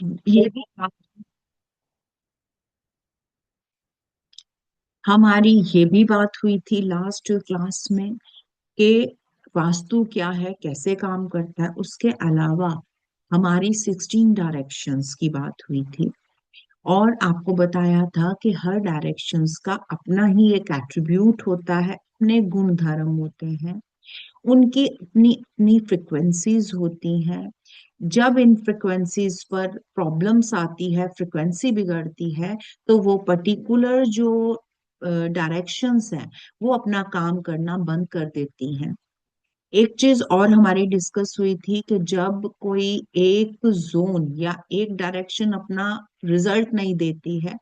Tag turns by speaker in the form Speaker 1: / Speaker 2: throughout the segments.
Speaker 1: ये भी हमारी ये भी बात हुई थी लास्ट क्लास में कि वास्तु क्या है, कैसे काम करता है। उसके अलावा हमारी 16 डायरेक्शंस की बात हुई थी, और आपको बताया था कि हर डायरेक्शंस का अपना ही एक एट्रीब्यूट होता है, अपने गुण धर्म होते हैं, उनकी अपनी अपनी फ्रिक्वेंसीज होती हैं। जब इन फ्रिक्वेंसीज पर प्रॉब्लम्स आती है, फ्रिक्वेंसी बिगड़ती है, तो वो पर्टिकुलर जो डायरेक्शंस हैं वो अपना काम करना बंद कर देती हैं। एक चीज और हमारी डिस्कस हुई थी कि जब कोई एक जोन या एक डायरेक्शन अपना रिजल्ट नहीं देती है,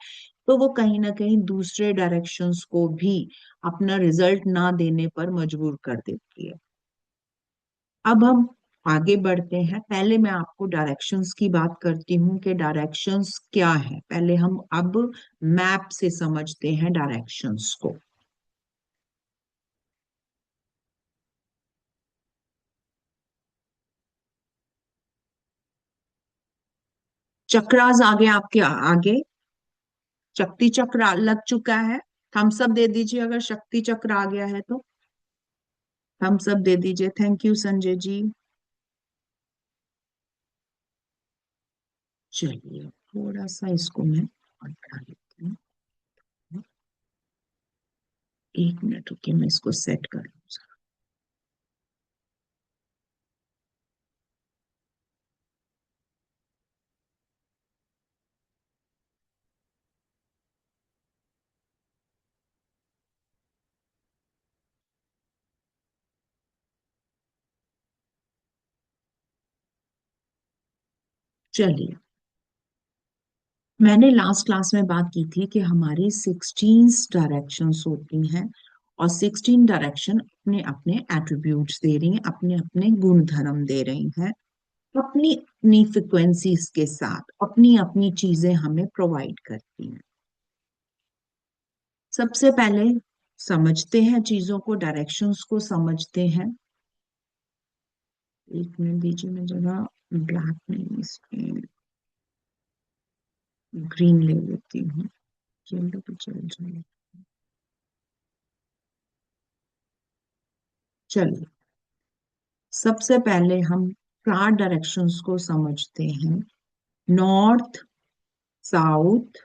Speaker 1: तो वो कहीं ना कहीं दूसरे डायरेक्शंस को भी अपना रिजल्ट ना देने पर मजबूर कर देती है। अब हम आगे बढ़ते हैं। पहले मैं आपको डायरेक्शंस की बात करती हूँ कि डायरेक्शंस क्या है। पहले हम अब मैप से समझते हैं डायरेक्शंस को। चक्रास आगे, आपके आगे शक्ति चक्र लग चुका है। थम्स अप दे दीजिए अगर शक्ति चक्र आ गया है तो। थम्स अप दे दीजिए। थैंक यू संजय जी। चलिए, थोड़ा सा इसको मैं और बढ़ा लेती हूँ। एक मिनट रुकिए, मैं इसको सेट कर लूँ। चलिए, मैंने लास्ट क्लास में बात की थी कि हमारी 16 डायरेक्शंस होती हैं, और 16 डायरेक्शन अपने अपने एट्रीब्यूट्स दे रही हैं, अपने अपने गुण धर्म दे रही हैं, अपनी अपनी फ्रिक्वेंसीज के साथ अपनी अपनी चीजें हमें प्रोवाइड करती हैं। सबसे पहले समझते हैं चीजों को, डायरेक्शंस को समझते हैं। एक मिनट दीजिए, मैं जरा ब्लैक नहीं, इसमें ग्रीन ले लेती हूँ। येलो भी चल जाए। चलिए, सबसे पहले हम 4 डायरेक्शंस को समझते हैं। North, south,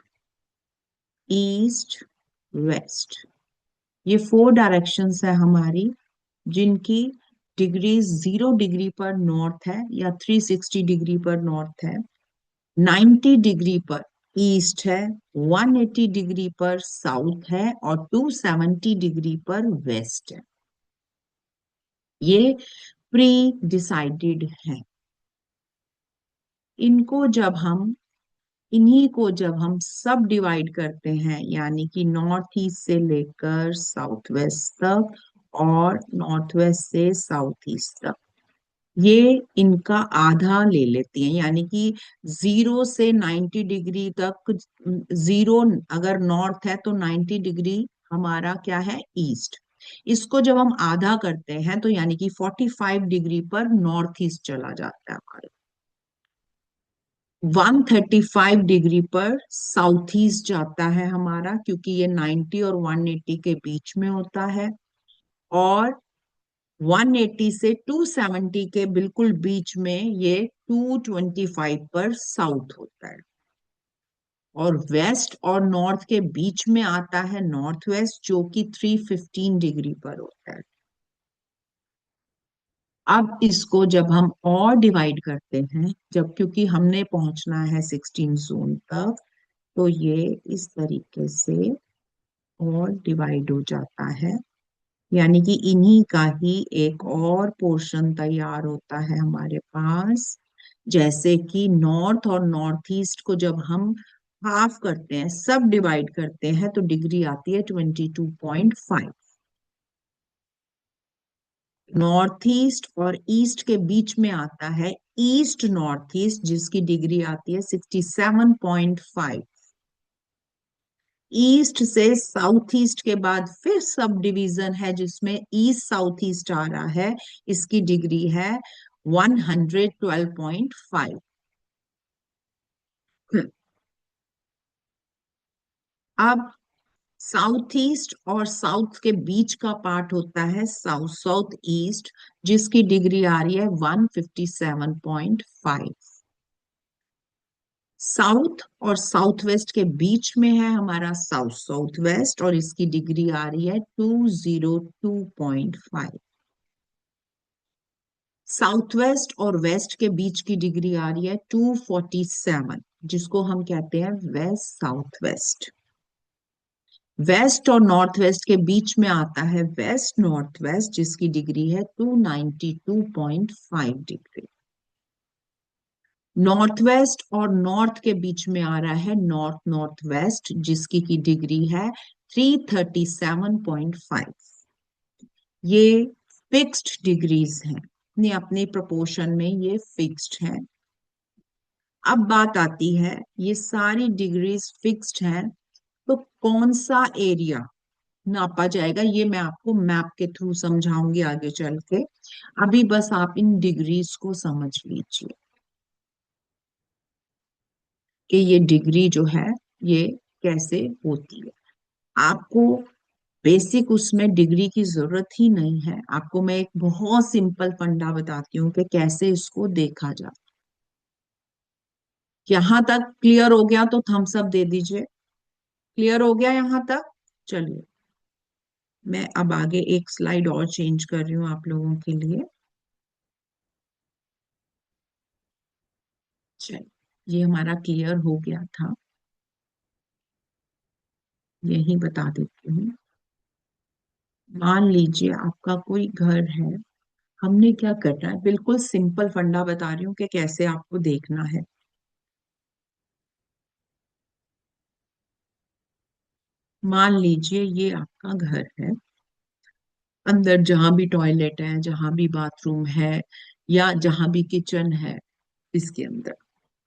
Speaker 1: east, west. ये 4 डायरेक्शंस है हमारी, जिनकी डिग्री 0 डिग्री पर नॉर्थ है, या 360 डिग्री पर नॉर्थ है, 90 डिग्री पर ईस्ट है, 180 डिग्री पर साउथ है, और 270 डिग्री पर वेस्ट है। ये प्री डिसाइडेड है। इनको जब हम इन्हीं को जब हम सब डिवाइड करते हैं, यानी कि नॉर्थ ईस्ट से लेकर साउथ वेस्ट तक, और नॉर्थ वेस्ट से साउथ ईस्ट तक, ये इनका आधा ले लेती हैं, यानी कि 0 से 90 डिग्री तक। 0 अगर नॉर्थ है तो 90 डिग्री हमारा क्या है, ईस्ट। इसको जब हम आधा करते हैं तो यानी कि 45 डिग्री पर नॉर्थ ईस्ट चला जाता है। 135 डिग्री पर साउथ ईस्ट जाता है हमारा, क्योंकि ये 90 और 180 के बीच में होता है। और 180 से 270 के बिल्कुल बीच में ये 225 पर साउथ होता है। और वेस्ट और नॉर्थ के बीच में आता है नॉर्थ वेस्ट, जो कि 315 डिग्री पर होता है। अब इसको जब हम और डिवाइड करते हैं, जब क्योंकि हमने पहुंचना है 16 जोन तक, तो ये इस तरीके से और डिवाइड हो जाता है, यानी कि इन्हीं का ही एक और पोर्शन तैयार होता है हमारे पास। जैसे कि नॉर्थ और नॉर्थ ईस्ट को जब हम हाफ करते हैं, सब डिवाइड करते हैं, तो डिग्री आती है 22.5। नॉर्थ ईस्ट और ईस्ट के बीच में आता है ईस्ट नॉर्थ ईस्ट, जिसकी डिग्री आती है 67.5। ईस्ट से साउथ ईस्ट के बाद फिर सब डिवीजन है, जिसमें ईस्ट साउथ ईस्ट आ रहा है। इसकी डिग्री है 112.5। अब साउथ ईस्ट और साउथ के बीच का पार्ट होता है साउथ साउथ ईस्ट, जिसकी डिग्री आ रही है 157.5। साउथ और साउथ वेस्ट के बीच में है हमारा साउथ साउथ वेस्ट, और इसकी डिग्री आ रही है 202.5। साउथ वेस्ट और वेस्ट के बीच की डिग्री आ रही है 247, जिसको हम कहते हैं वेस्ट साउथ वेस्ट। वेस्ट और नॉर्थ वेस्ट के बीच में आता है वेस्ट नॉर्थ वेस्ट, जिसकी डिग्री है 292.5 डिग्री। नॉर्थ वेस्ट और नॉर्थ के बीच में आ रहा है नॉर्थ नॉर्थ वेस्ट, जिसकी की डिग्री है 337.5। ये फिक्स्ड डिग्रीज हैं, अपनी अपनी प्रोपोर्शन में ये फिक्स्ड है। अब बात आती है, ये सारी डिग्रीज फिक्स्ड हैं, तो कौन सा एरिया नापा जाएगा, ये मैं आपको मैप के थ्रू समझाऊंगी आगे चल के। अभी बस आप इन डिग्रीज को समझ लीजिए कि ये डिग्री जो है ये कैसे होती है। आपको बेसिक उसमें डिग्री की जरूरत ही नहीं है, आपको मैं एक बहुत सिंपल फंडा बताती हूँ कि कैसे इसको देखा जाए। यहां तक क्लियर हो गया तो थम्स अप दे दीजिए। क्लियर हो गया यहां तक? चलिए, मैं अब आगे एक स्लाइड और चेंज कर रही हूँ आप लोगों के लिए। चलिए, ये हमारा क्लियर हो गया था, यही बता देती हूँ। मान लीजिए आपका कोई घर है। हमने क्या करना है, बिल्कुल सिंपल फंडा बता रही हूँ कि कैसे आपको देखना है। मान लीजिए ये आपका घर है, अंदर जहां भी टॉयलेट है, जहां भी बाथरूम है, या जहां भी किचन है, इसके अंदर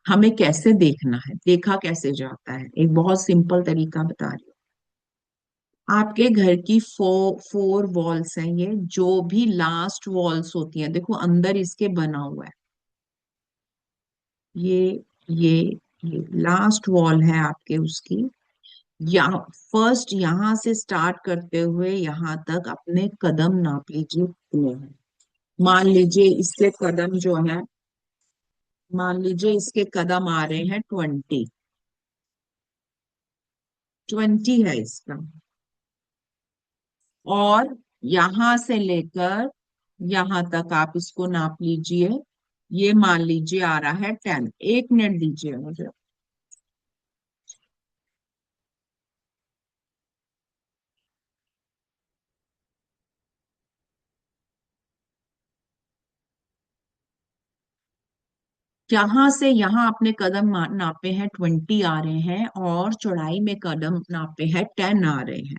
Speaker 1: हमें कैसे देखना है, देखा कैसे जाता है, एक बहुत सिंपल तरीका बता रही हूँ। आपके घर की फोर वॉल्स हैं, ये जो भी लास्ट वॉल्स होती हैं, देखो अंदर इसके बना हुआ है, ये ये ये लास्ट वॉल है आपके उसकी। या फर्स्ट यहां से स्टार्ट करते हुए यहां तक अपने कदम नाप लीजिए कितने हैं। मान लीजिए इसके कदम जो है, मान लीजिए इसके कदम आ रहे हैं 20 है इसका। और यहां से लेकर यहां तक आप इसको नाप लीजिए, ये मान लीजिए आ रहा है 10। एक मिनट दीजिए मुझे। यहां से यहां आपने कदम नापे हैं 20 आ रहे हैं, और चौड़ाई में कदम नापे हैं 10 आ रहे हैं।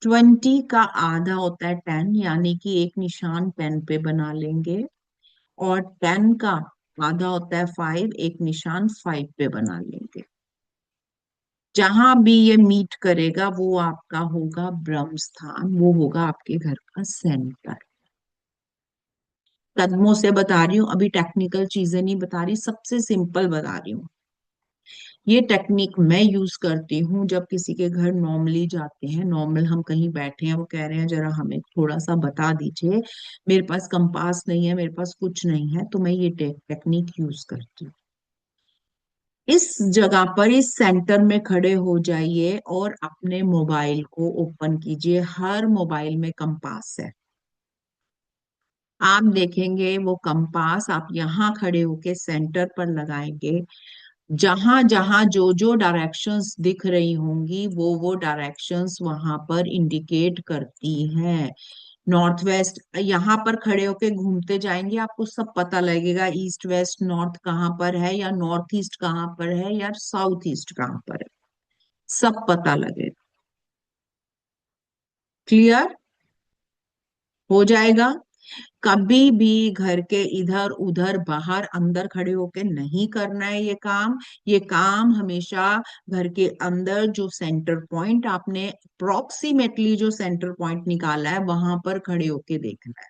Speaker 1: 20 का आधा होता है 10, यानी कि एक निशान पेन पे बना लेंगे। और 10 का आधा होता है 5, एक निशान 5 पे बना लेंगे। जहां भी ये मीट करेगा वो आपका होगा ब्रह्म स्थान, वो होगा आपके घर का सेंटर। कदमों से बता रही हूँ, अभी टेक्निकल चीजें नहीं बता रही, सबसे सिंपल बता रही हूँ। ये टेक्निक मैं यूज करती हूँ जब किसी के घर नॉर्मली जाते हैं, नॉर्मल हम कहीं बैठे हैं, वो कह रहे हैं जरा हमें थोड़ा सा बता दीजिए, मेरे पास कंपास नहीं है, मेरे पास कुछ नहीं है, तो मैं ये टेक्निक यूज करती हूँ। इस जगह पर इस सेंटर में खड़े हो जाइए और अपने मोबाइल को ओपन कीजिए। हर मोबाइल में कंपास है, आप देखेंगे वो कंपास आप यहाँ खड़े होके सेंटर पर लगाएंगे। जहां जहां जो जो डायरेक्शंस दिख रही होंगी वो डायरेक्शंस वहां पर इंडिकेट करती हैं। नॉर्थ वेस्ट, यहाँ पर खड़े होके घूमते जाएंगे, आपको सब पता लगेगा ईस्ट वेस्ट नॉर्थ कहाँ पर है, या नॉर्थ ईस्ट कहाँ पर है, या साउथ ईस्ट कहाँ पर है, सब पता लगेगा। क्लियर हो जाएगा। कभी भी घर के इधर उधर बाहर अंदर खड़े होके नहीं करना है ये काम। ये काम हमेशा घर के अंदर जो सेंटर पॉइंट आपने अप्रोक्सीमेटली जो सेंटर पॉइंट निकाला है वहां पर खड़े होके देखना है।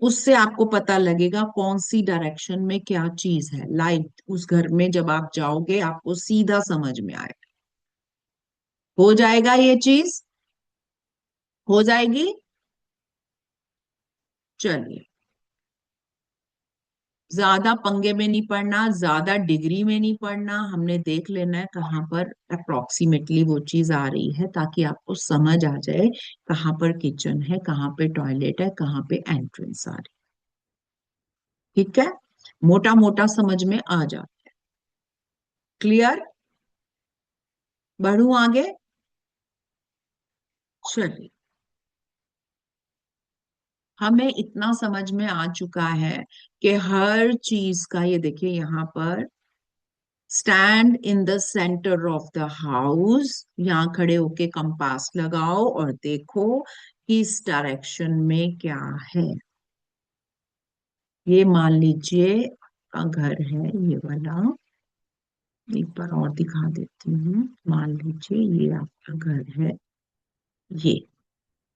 Speaker 1: उससे आपको पता लगेगा कौन सी डायरेक्शन में क्या चीज है। लाइट उस घर में जब आप जाओगे आपको सीधा समझ में आएगा। हो जाएगा ये चीज, हो जाएगी। चलिए, ज्यादा पंगे में नहीं पड़ना, ज्यादा डिग्री में नहीं पड़ना, हमने देख लेना है कहाँ पर अप्रोक्सीमेटली वो चीज आ रही है, ताकि आपको समझ आ जाए कहाँ पर किचन है, कहाँ पे टॉयलेट है, कहाँ पे एंट्रेंस आ रही है। ठीक है, मोटा मोटा समझ में आ जा। क्लियर? बढ़ू आगे। चलिए, हमें इतना समझ में आ चुका है कि हर चीज का, ये देखिए यहाँ पर, stand in the centre of the house, यहाँ खड़े होके कंपास लगाओ और देखो कि इस डायरेक्शन में क्या है। ये मान लीजिए का घर है ये वाला, एक बार और दिखा देती हूँ। मान लीजिए ये आपका घर है, ये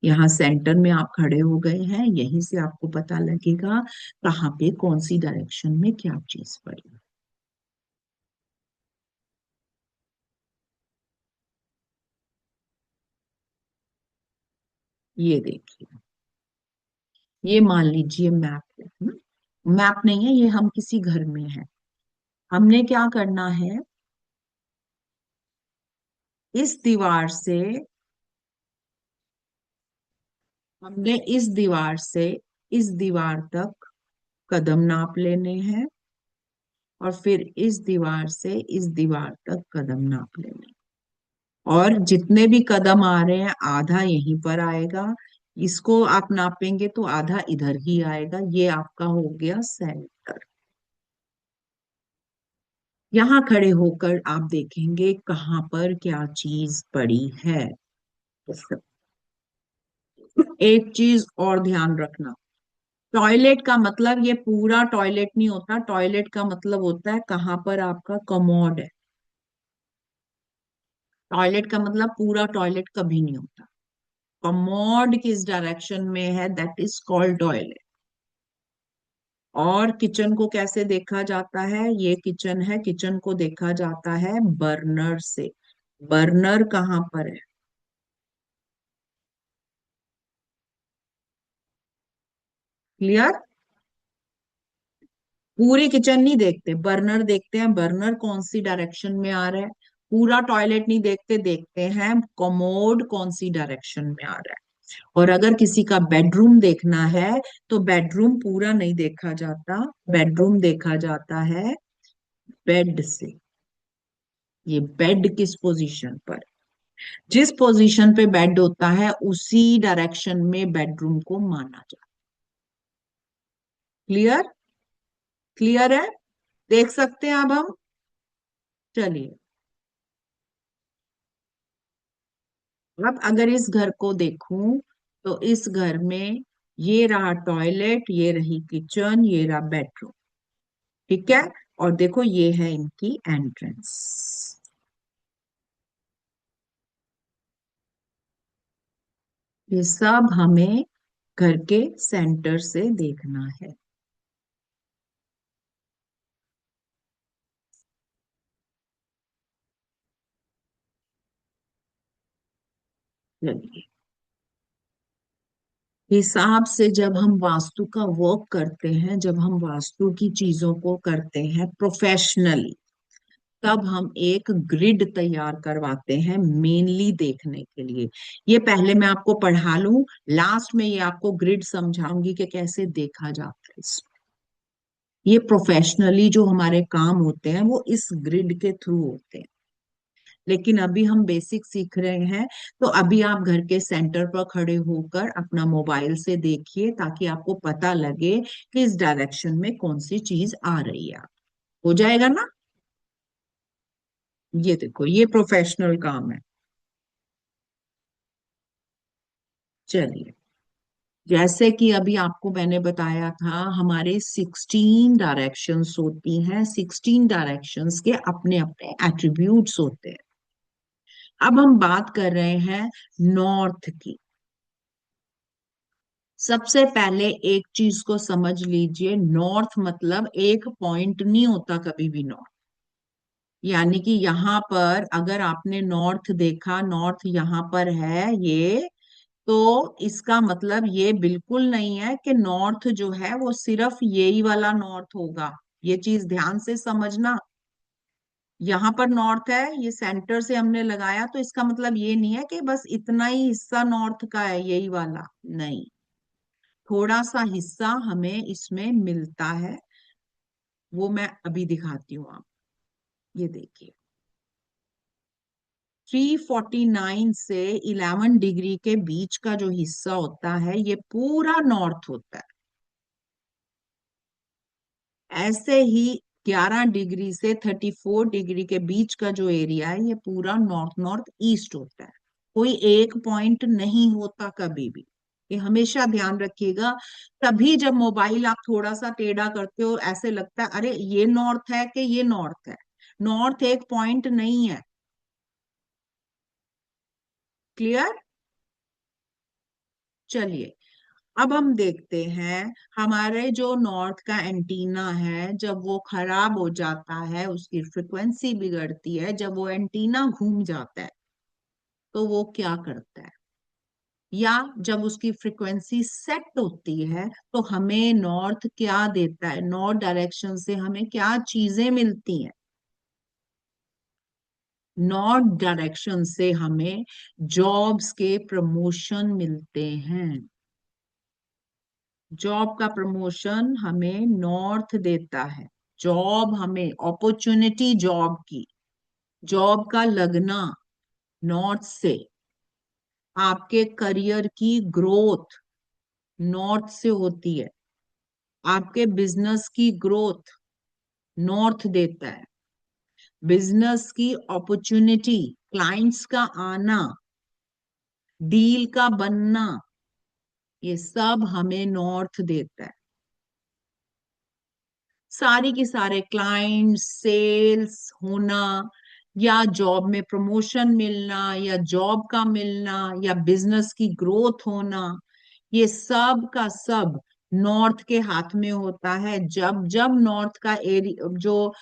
Speaker 1: यहाँ सेंटर में आप खड़े हो गए हैं, यहीं से आपको पता लगेगा कहाँ पे कौन सी डायरेक्शन में क्या चीज पड़ी। ये देखिए, ये मान लीजिए मैप है। मैप नहीं है ये, हम किसी घर में है। हमने क्या करना है, इस दीवार से, हमने इस दीवार से इस दीवार तक कदम नाप लेने हैं, और फिर इस दीवार से इस दीवार तक कदम नाप लेने हैं। और जितने भी कदम आ रहे हैं आधा यहीं पर आएगा, इसको आप नापेंगे तो आधा इधर ही आएगा। ये आपका हो गया सेंटर। यहाँ खड़े होकर आप देखेंगे कहाँ पर क्या चीज पड़ी है। एक चीज और ध्यान रखना, टॉयलेट का मतलब ये पूरा टॉयलेट नहीं होता। टॉयलेट का मतलब होता है कहाँ पर आपका कमोड है। टॉयलेट का मतलब पूरा टॉयलेट कभी नहीं होता। कमोड किस डायरेक्शन में है, दैट इज कॉल्ड टॉयलेट। और किचन को कैसे देखा जाता है, ये किचन है, किचन को देखा जाता है बर्नर से। बर्नर कहाँ पर है? क्लियर? पूरी किचन नहीं देखते, बर्नर देखते हैं। बर्नर कौन सी डायरेक्शन में आ रहा है। पूरा टॉयलेट नहीं देखते, देखते हैं कमोड कौन सी डायरेक्शन में आ रहा है। और अगर किसी का बेडरूम देखना है तो बेडरूम पूरा नहीं देखा जाता, बेडरूम देखा जाता है बेड से। ये बेड किस पोजीशन पर, जिस पोजीशन पे बेड होता है उसी डायरेक्शन में बेडरूम को माना जाता। क्लियर? क्लियर है? देख सकते हैं अब हम। चलिए, अब अगर इस घर को देखूं तो इस घर में ये रहा टॉयलेट, ये रही किचन, ये रहा बेडरूम। ठीक है, और देखो ये है इनकी एंट्रेंस। ये सब हमें घर के सेंटर से देखना है। चलिए, हिसाब से जब हम वास्तु का वर्क करते हैं, जब हम वास्तु की चीजों को करते हैं प्रोफेशनली, तब हम एक ग्रिड तैयार करवाते हैं मेनली देखने के लिए। ये पहले मैं आपको पढ़ा लूं, लास्ट में ये आपको ग्रिड समझाऊंगी कि कैसे देखा जाता है ये प्रोफेशनली जो हमारे काम होते हैं वो इस ग्रिड के थ्रू होते हैं। लेकिन अभी हम बेसिक सीख रहे हैं, तो अभी आप घर के सेंटर पर खड़े होकर अपना मोबाइल से देखिए, ताकि आपको पता लगे कि इस डायरेक्शन में कौन सी चीज आ रही है। हो जाएगा ना? ये देखो, ये प्रोफेशनल काम है। चलिए, जैसे कि अभी आपको मैंने बताया था, हमारे 16 डायरेक्शंस होती हैं। 16 डायरेक्शंस के अपने अपने एट्रीब्यूट्स होते हैं। अब हम बात कर रहे हैं नॉर्थ की। सबसे पहले एक चीज को समझ लीजिए, नॉर्थ मतलब एक पॉइंट नहीं होता कभी भी नॉर्थ। यानी कि यहाँ पर अगर आपने नॉर्थ देखा, नॉर्थ यहाँ पर है ये, तो इसका मतलब ये बिल्कुल नहीं है कि नॉर्थ जो है वो सिर्फ यही वाला नॉर्थ होगा। ये चीज ध्यान से समझना। यहाँ पर नॉर्थ है, ये सेंटर से हमने लगाया, तो इसका मतलब ये नहीं है कि बस इतना ही हिस्सा नॉर्थ का है, यही वाला नहीं। थोड़ा सा हिस्सा हमें इसमें मिलता है, वो मैं अभी दिखाती हूँ आप। ये देखिए, 349 से 11 डिग्री के बीच का जो हिस्सा होता है ये पूरा नॉर्थ होता है। ऐसे ही 11 डिग्री से 34 डिग्री के बीच का जो एरिया है ये पूरा नॉर्थ नॉर्थ ईस्ट होता है। कोई एक पॉइंट नहीं होता कभी भी, ये हमेशा ध्यान रखिएगा। तभी जब मोबाइल आप थोड़ा सा टेढ़ा करते हो ऐसे लगता है अरे ये नॉर्थ है कि ये नॉर्थ है। नॉर्थ एक पॉइंट नहीं है। क्लियर? चलिए, अब हम देखते हैं हमारे जो नॉर्थ का एंटीना है, जब वो खराब हो जाता है, उसकी फ्रिक्वेंसी बिगड़ती है, जब वो एंटीना घूम जाता है तो वो क्या करता है, या जब उसकी फ्रिक्वेंसी सेट होती है तो हमें नॉर्थ क्या देता है, नॉर्थ डायरेक्शन से हमें क्या चीजें मिलती हैं। नॉर्थ डायरेक्शन से हमें जॉब्स के प्रमोशन मिलते हैं। जॉब का प्रमोशन हमें नॉर्थ देता है। जॉब हमें अपॉर्चुनिटी, जॉब की, जॉब का लगना नॉर्थ से, आपके करियर की ग्रोथ नॉर्थ से होती है, आपके बिजनेस की ग्रोथ नॉर्थ देता है, बिजनेस की अपॉर्चुनिटी, क्लाइंट्स का आना, डील का बनना, ये सब हमें नॉर्थ देता है। सारी की सारे क्लाइंट सेल्स होना, या जॉब में प्रमोशन मिलना, या जॉब का मिलना, या बिजनेस की ग्रोथ होना, ये सब का सब नॉर्थ के हाथ में होता है। जब जब नॉर्थ का एरिया जो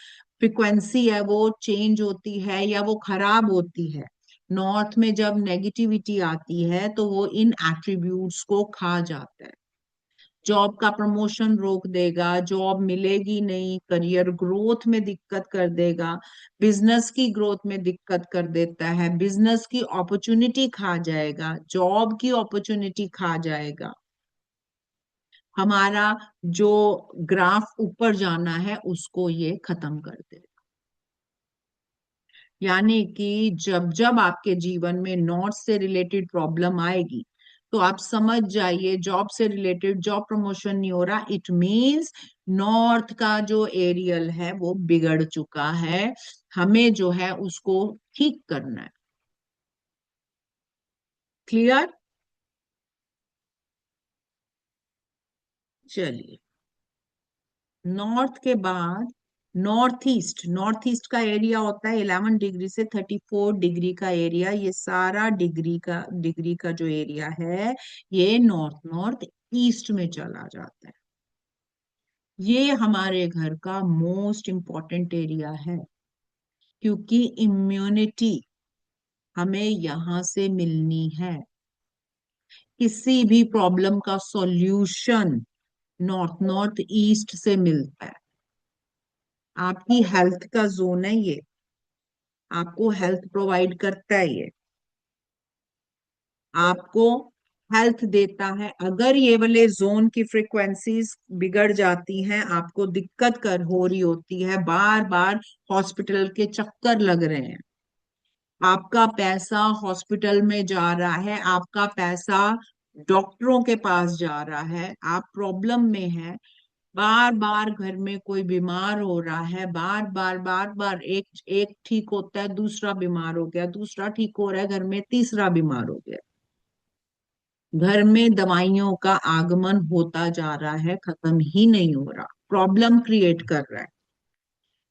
Speaker 1: फ्रिक्वेंसी है वो चेंज होती है या वो खराब होती है, नॉर्थ में जब नेगेटिविटी आती है तो वो इन एट्रीब्यूट्स को खा जाता है। जॉब का प्रमोशन रोक देगा, जॉब मिलेगी नहीं, करियर ग्रोथ में दिक्कत कर देगा, बिजनेस की ग्रोथ में दिक्कत कर देता है, बिजनेस की अपॉर्चुनिटी खा जाएगा, जॉब की अपॉर्चुनिटी खा जाएगा, हमारा जो ग्राफ ऊपर जाना है उसको ये खत्म कर देगा। यानी कि जब जब आपके जीवन में नॉर्थ से रिलेटेड प्रॉब्लम आएगी तो आप समझ जाइए जॉब से रिलेटेड, जॉब प्रमोशन नहीं हो रहा, इट मींस नॉर्थ का जो एरियल है वो बिगड़ चुका है, हमें जो है उसको ठीक करना है। क्लियर? चलिए, नॉर्थ के बाद नॉर्थ ईस्ट, नॉर्थ ईस्ट का एरिया होता है 11 डिग्री से 34 डिग्री का एरिया। ये सारा डिग्री का जो एरिया है ये नॉर्थ नॉर्थ ईस्ट में चला जाता है। ये हमारे घर का मोस्ट इम्पॉर्टेंट एरिया है, क्योंकि इम्यूनिटी हमें यहाँ से मिलनी है। किसी भी प्रॉब्लम का सॉल्यूशन नॉर्थ नॉर्थ ईस्ट से मिलता है। आपकी हेल्थ का जोन है ये, आपको हेल्थ प्रोवाइड करता है ये, आपको हेल्थ देता है। अगर ये वाले जोन की फ्रीक्वेंसीज बिगड़ जाती हैं, आपको दिक्कत कर हो रही होती है, बार बार हॉस्पिटल के चक्कर लग रहे हैं, आपका पैसा हॉस्पिटल में जा रहा है, आपका पैसा डॉक्टरों के पास जा रहा है, आप प्रॉब्लम में है, बार बार घर में कोई बीमार हो रहा है, बार बार एक एक ठीक होता है दूसरा बीमार हो गया, दूसरा ठीक हो रहा है घर में तीसरा बीमार हो गया, घर में दवाइयों का आगमन होता जा रहा है, खत्म ही नहीं हो रहा, प्रॉब्लम क्रिएट कर रहा है।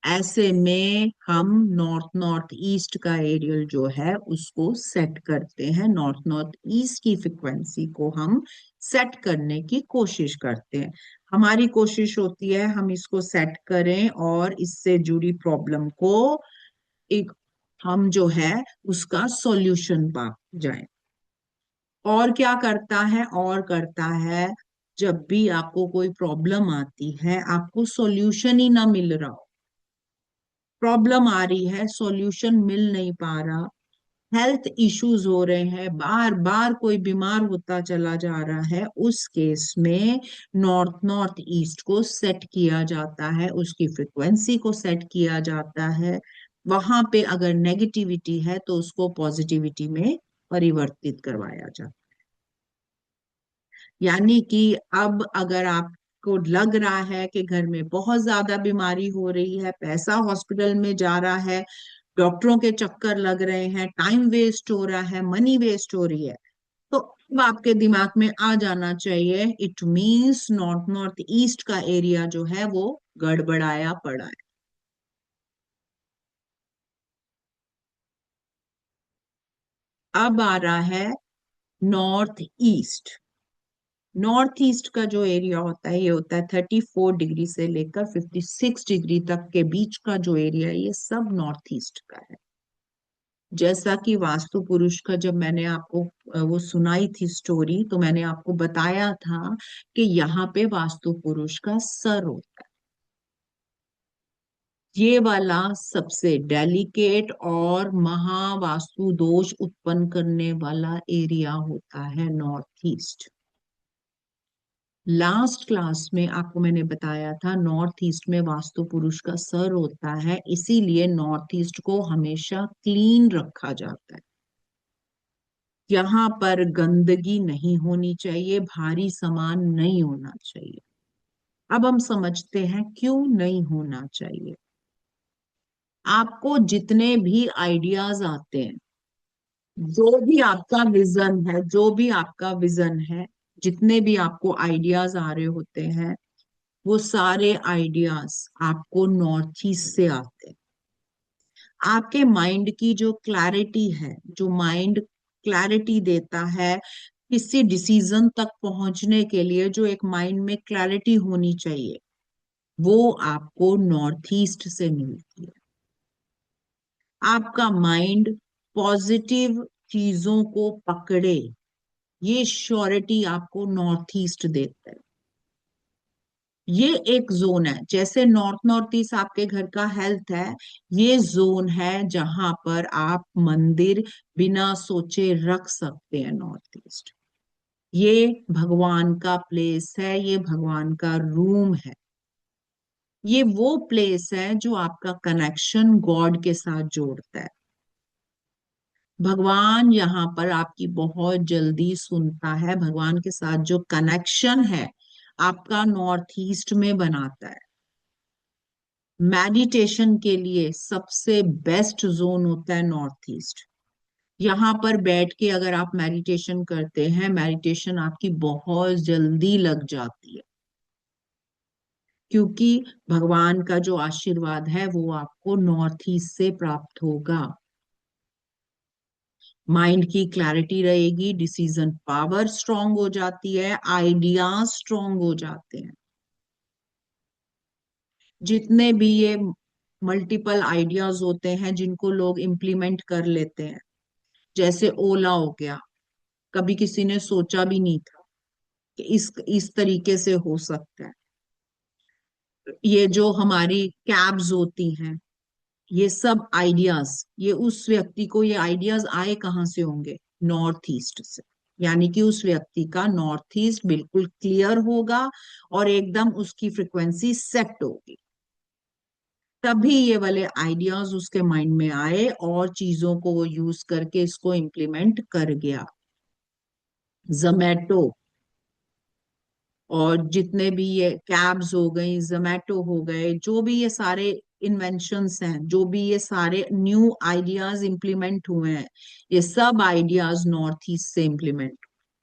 Speaker 1: ऐसे में हम नॉर्थ नॉर्थ ईस्ट का एरियल जो है उसको सेट करते हैं, नॉर्थ नॉर्थ ईस्ट की फ्रिक्वेंसी को हम सेट करने की कोशिश करते हैं। हमारी कोशिश होती है हम इसको सेट करें और इससे जुड़ी प्रॉब्लम को एक हम जो है उसका सॉल्यूशन पा जाए। और क्या करता है, और करता है जब भी आपको कोई प्रॉब्लम आती है, आपको सॉल्यूशन ही ना मिल रहा हो, प्रॉब्लम आ रही है, सॉल्यूशन मिल नहीं पा रहा, हेल्थ इश्यूज हो रहे हैं, बार बार कोई बीमार होता चला जा रहा है, उस केस में नॉर्थ नॉर्थ ईस्ट को सेट किया जाता है, उसकी फ्रिक्वेंसी को सेट किया जाता है। वहां पे अगर नेगेटिविटी है तो उसको पॉजिटिविटी में परिवर्तित करवाया जाता है। यानी कि अब अगर आपको लग रहा है कि घर में बहुत ज्यादा बीमारी हो रही है, पैसा हॉस्पिटल में जा रहा है, डॉक्टरों के चक्कर लग रहे हैं, टाइम वेस्ट हो रहा है, मनी वेस्ट हो रही है, तो अब आपके दिमाग में आ जाना चाहिए it means north north east का एरिया जो है वो गड़बड़ाया पड़ा है। अब आ रहा है नॉर्थ ईस्ट। नॉर्थ ईस्ट का जो एरिया होता है ये होता है 34 डिग्री से लेकर 56 डिग्री तक के बीच का जो एरिया है ये सब नॉर्थ ईस्ट का है। जैसा कि वास्तु पुरुष का जब मैंने आपको वो सुनाई थी स्टोरी, तो मैंने आपको बताया था कि यहाँ पे वास्तु पुरुष का सर होता है। ये वाला सबसे डेलिकेट और महावास्तु दोष उत्पन्न करने वाला एरिया होता है नॉर्थ ईस्ट। लास्ट क्लास में आपको मैंने बताया था नॉर्थ ईस्ट में वास्तु पुरुष का सर होता है, इसीलिए नॉर्थ ईस्ट को हमेशा क्लीन रखा जाता है। यहाँ पर गंदगी नहीं होनी चाहिए, भारी सामान नहीं होना चाहिए। अब हम समझते हैं क्यों नहीं होना चाहिए। आपको जितने भी आइडियाज आते हैं, जो भी आपका विजन है, जो भी आपका विजन है, जितने भी आपको आइडियाज आ रहे होते हैं, वो सारे आइडियाज आपको नॉर्थ ईस्ट से आते हैं। आपके माइंड की जो क्लैरिटी है, जो माइंड क्लैरिटी देता है किसी डिसीजन तक पहुंचने के लिए, जो एक माइंड में क्लैरिटी होनी चाहिए, वो आपको नॉर्थ ईस्ट से मिलती है। आपका माइंड पॉजिटिव चीजों को पकड़े, ये श्योरिटी आपको नॉर्थ ईस्ट देता है। ये एक जोन है, जैसे नॉर्थ नॉर्थ ईस्ट आपके घर का हेल्थ है, ये जोन है जहां पर आप मंदिर बिना सोचे रख सकते हैं नॉर्थ ईस्ट। ये भगवान का प्लेस है, ये भगवान का रूम है, ये वो प्लेस है जो आपका कनेक्शन गॉड के साथ जोड़ता है। भगवान यहाँ पर आपकी बहुत जल्दी सुनता है, भगवान के साथ जो कनेक्शन है आपका नॉर्थ ईस्ट में बनाता है। मेडिटेशन के लिए सबसे बेस्ट जोन होता है नॉर्थ ईस्ट। यहाँ पर बैठ के अगर आप मेडिटेशन करते हैं, मेडिटेशन आपकी बहुत जल्दी लग जाती है, क्योंकि भगवान का जो आशीर्वाद है वो आपको नॉर्थ ईस्ट से प्राप्त होगा। माइंड की क्लैरिटी रहेगी, डिसीजन पावर स्ट्रांग हो जाती है, आइडियाज स्ट्रांग हो जाते हैं। जितने भी ये मल्टीपल आइडियाज होते हैं जिनको लोग इम्प्लीमेंट कर लेते हैं, जैसे ओला हो गया, कभी किसी ने सोचा भी नहीं था कि इस तरीके से हो सकता है। ये जो हमारी कैब्स होती हैं, ये सब आइडियाज, ये उस व्यक्ति को ये आइडियाज आए कहाँ से होंगे? नॉर्थ ईस्ट से। यानी कि उस व्यक्ति का नॉर्थ ईस्ट बिल्कुल क्लियर होगा और एकदम उसकी फ्रिक्वेंसी सेट होगी, तभी ये वाले आइडियाज उसके माइंड में आए और चीजों को वो यूज करके इसको इम्प्लीमेंट कर गया। जोमैटो और जितने भी ये कैब्स हो गई, जोमैटो हो गए, जो भी ये सारे इन्वेंशंस हैं, जो भी ये सारे न्यू आइडियाज इंप्लीमेंट हुए हैं, ये सब आइडियाज नॉर्थ ईस्ट से इम्प्लीमेंट।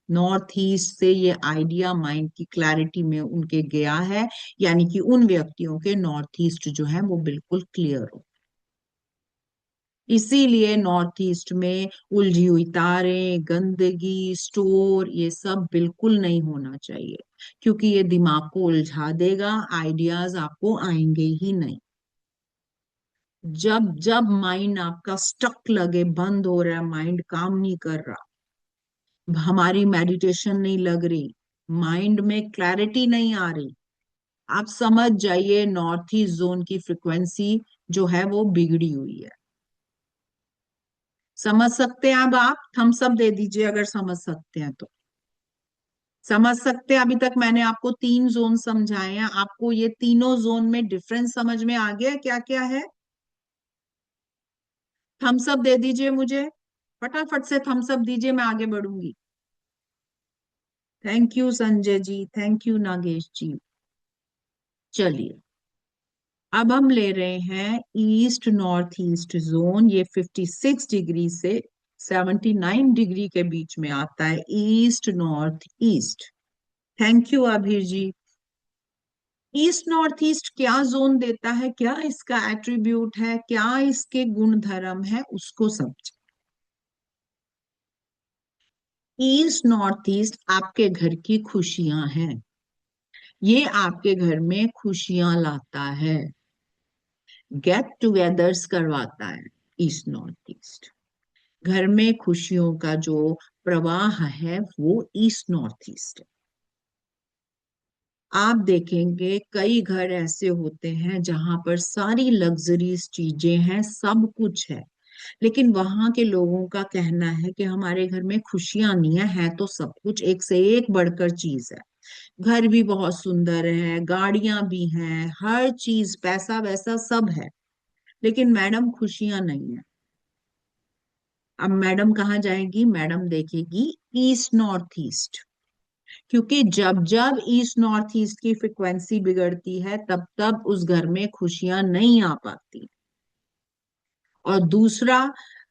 Speaker 1: नॉर्थ ईस्ट से ये आइडिया माइंड की क्लैरिटी में उनके गया है, यानी कि उन व्यक्तियों के नॉर्थ ईस्ट जो है वो बिल्कुल क्लियर हो। इसीलिए नॉर्थ ईस्ट में उलझी हुई तारें, गंदगी, स्टोर, ये सब बिल्कुल नहीं होना चाहिए, क्योंकि ये दिमाग को उलझा देगा, आइडियाज आपको आएंगे ही नहीं। जब जब माइंड आपका स्टक लगे, बंद हो रहा है, माइंड काम नहीं कर रहा, हमारी मेडिटेशन नहीं लग रही, माइंड में क्लैरिटी नहीं आ रही, आप समझ जाइए नॉर्थ ईस्ट जोन की फ्रिक्वेंसी जो है वो बिगड़ी हुई है। समझ सकते हैं? अब आप थम्स अप दे दीजिए अगर समझ सकते हैं तो। समझ सकते हैं? अभी तक मैंने आपको 3 जोन समझाए हैं, आपको ये तीनों जोन में डिफरेंस समझ में आ गया क्या क्या है? थम्स अप दे दीजिए मुझे, फटाफट से थम्स अप दीजिए, मैं आगे बढ़ूंगी। Thank you Sanjay ji, thank you Nagesh ji. चलिए, अब हम ले रहे हैं ईस्ट नॉर्थ ईस्ट जोन, ये 56 डिग्री से 79 डिग्री के बीच में आता है, east north east. Thank you Abhir ji. East north east क्या जोन देता है, क्या इसका एट्रीब्यूट है, क्या इसके गुण धर्म है, उसको समझ। ईस्ट नॉर्थ ईस्ट आपके घर की खुशियां हैं, ये आपके घर में खुशियां लाता है, गेट टुगेदर्स करवाता है। ईस्ट नॉर्थ ईस्ट घर में खुशियों का जो प्रवाह है वो ईस्ट नॉर्थ ईस्ट है। आप देखेंगे कई घर ऐसे होते हैं जहां पर सारी लग्जरीज चीजें हैं, सब कुछ है, लेकिन वहां के लोगों का कहना है कि हमारे घर में खुशियां नहीं है तो सब कुछ एक से एक बढ़कर चीज है। घर भी बहुत सुंदर है, गाड़ियां भी हैं, हर चीज, पैसा वैसा सब है, लेकिन मैडम खुशियां नहीं है। अब मैडम कहाँ जाएगी? मैडम देखेगी ईस्ट नॉर्थ ईस्ट, क्योंकि जब जब ईस्ट नॉर्थ ईस्ट की फ्रिक्वेंसी बिगड़ती है तब तब उस घर में खुशियां नहीं आ पाती। और दूसरा,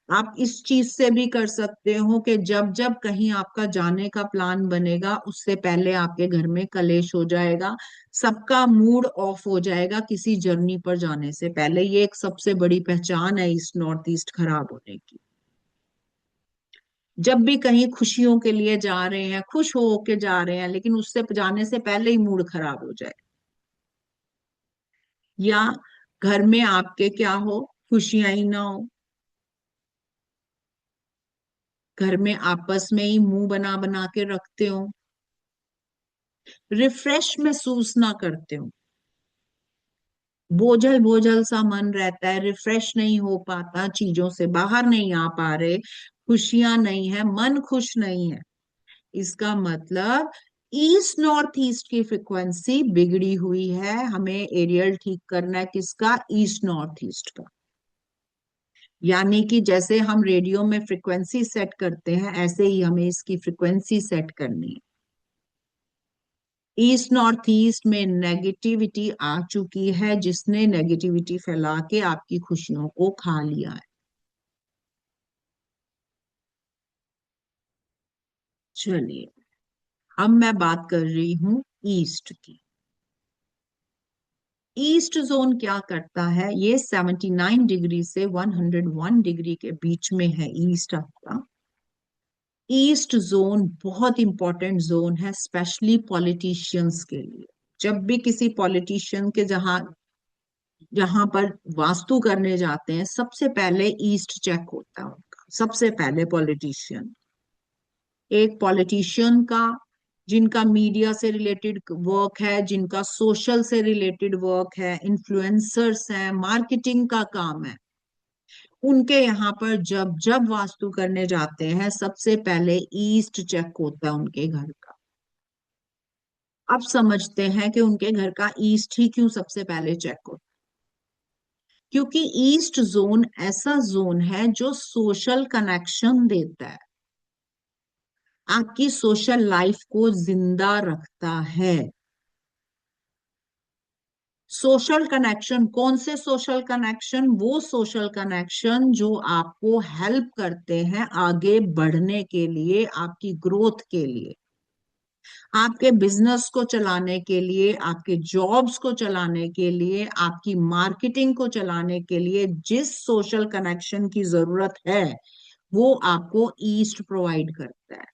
Speaker 1: आप इस चीज से भी कर सकते हो कि जब जब कहीं आपका जाने का प्लान बनेगा उससे पहले आपके घर में कलेश हो जाएगा, सबका मूड ऑफ हो जाएगा किसी जर्नी पर जाने से पहले। ये एक सबसे बड़ी पहचान है ईस्ट नॉर्थ ईस्ट खराब होने की। जब भी कहीं खुशियों के लिए जा रहे हैं, खुश हो के जा रहे हैं, लेकिन उससे जाने से पहले ही मूड खराब हो जाए, या घर में आपके क्या हो, खुशियां ही ना हो, घर में आपस में ही मुंह बना बना के रखते हो, रिफ्रेश महसूस ना करते हो, बोझल बोझल सा मन रहता है, रिफ्रेश नहीं हो पाता, चीजों से बाहर नहीं आ पा रहे, खुशियां नहीं है, मन खुश नहीं है, इसका मतलब ईस्ट नॉर्थ ईस्ट की फ्रिक्वेंसी बिगड़ी हुई है। हमें एरियल ठीक करना है, किसका? ईस्ट नॉर्थ ईस्ट का। यानी कि जैसे हम रेडियो में फ्रिक्वेंसी सेट करते हैं, ऐसे ही हमें इसकी फ्रिक्वेंसी सेट करनी है। ईस्ट नॉर्थ ईस्ट में नेगेटिविटी आ चुकी है, जिसने नेगेटिविटी फैला के आपकी खुशियों को खा लिया है। चलिए, अब मैं बात कर रही हूं ईस्ट की। ईस्ट जोन क्या करता है? ये 79 डिग्री से 101 डिग्री के बीच में है ईस्ट आपका। ईस्ट जोन बहुत इंपॉर्टेंट जोन है, स्पेशली पॉलिटिशियंस के लिए। जब भी किसी पॉलिटिशियन के जहां जहां पर वास्तु करने जाते हैं, सबसे पहले ईस्ट चेक होता है उनका, सबसे पहले पॉलिटिशियन। एक पॉलिटिशियन का, जिनका मीडिया से रिलेटेड वर्क है, जिनका सोशल से रिलेटेड वर्क है, इन्फ्लुएंसर्स हैं, मार्केटिंग का काम है, उनके यहाँ पर जब जब वास्तु करने जाते हैं सबसे पहले ईस्ट चेक होता है उनके घर का। अब समझते हैं कि उनके घर का ईस्ट ही क्यों सबसे पहले चेक होता है। क्योंकि ईस्ट जोन ऐसा जोन है जो सोशल कनेक्शन देता है, आपकी सोशल लाइफ को जिंदा रखता है। सोशल कनेक्शन, कौन से सोशल कनेक्शन? वो सोशल कनेक्शन जो आपको हेल्प करते हैं आगे बढ़ने के लिए, आपकी ग्रोथ के लिए, आपके बिजनेस को चलाने के लिए, आपके जॉब्स को चलाने के लिए, आपकी मार्केटिंग को चलाने के लिए जिस सोशल कनेक्शन की जरूरत है वो आपको ईस्ट प्रोवाइड करता है।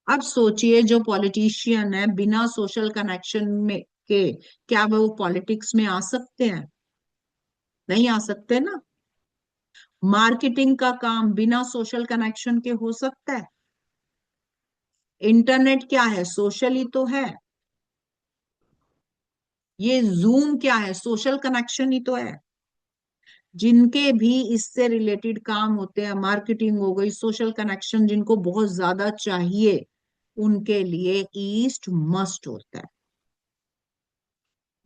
Speaker 1: अब सोचिए जो पॉलिटिशियन है बिना सोशल कनेक्शन में के, क्या वो पॉलिटिक्स में आ सकते हैं? नहीं आ सकते ना। मार्केटिंग का काम बिना सोशल कनेक्शन के हो सकता है? इंटरनेट क्या है? सोशल ही तो है। ये जूम क्या है? सोशल कनेक्शन ही तो है। जिनके भी इससे रिलेटेड काम होते हैं, मार्केटिंग हो गई, सोशल कनेक्शन जिनको बहुत ज्यादा चाहिए, उनके लिए ईस्ट मस्ट होता है।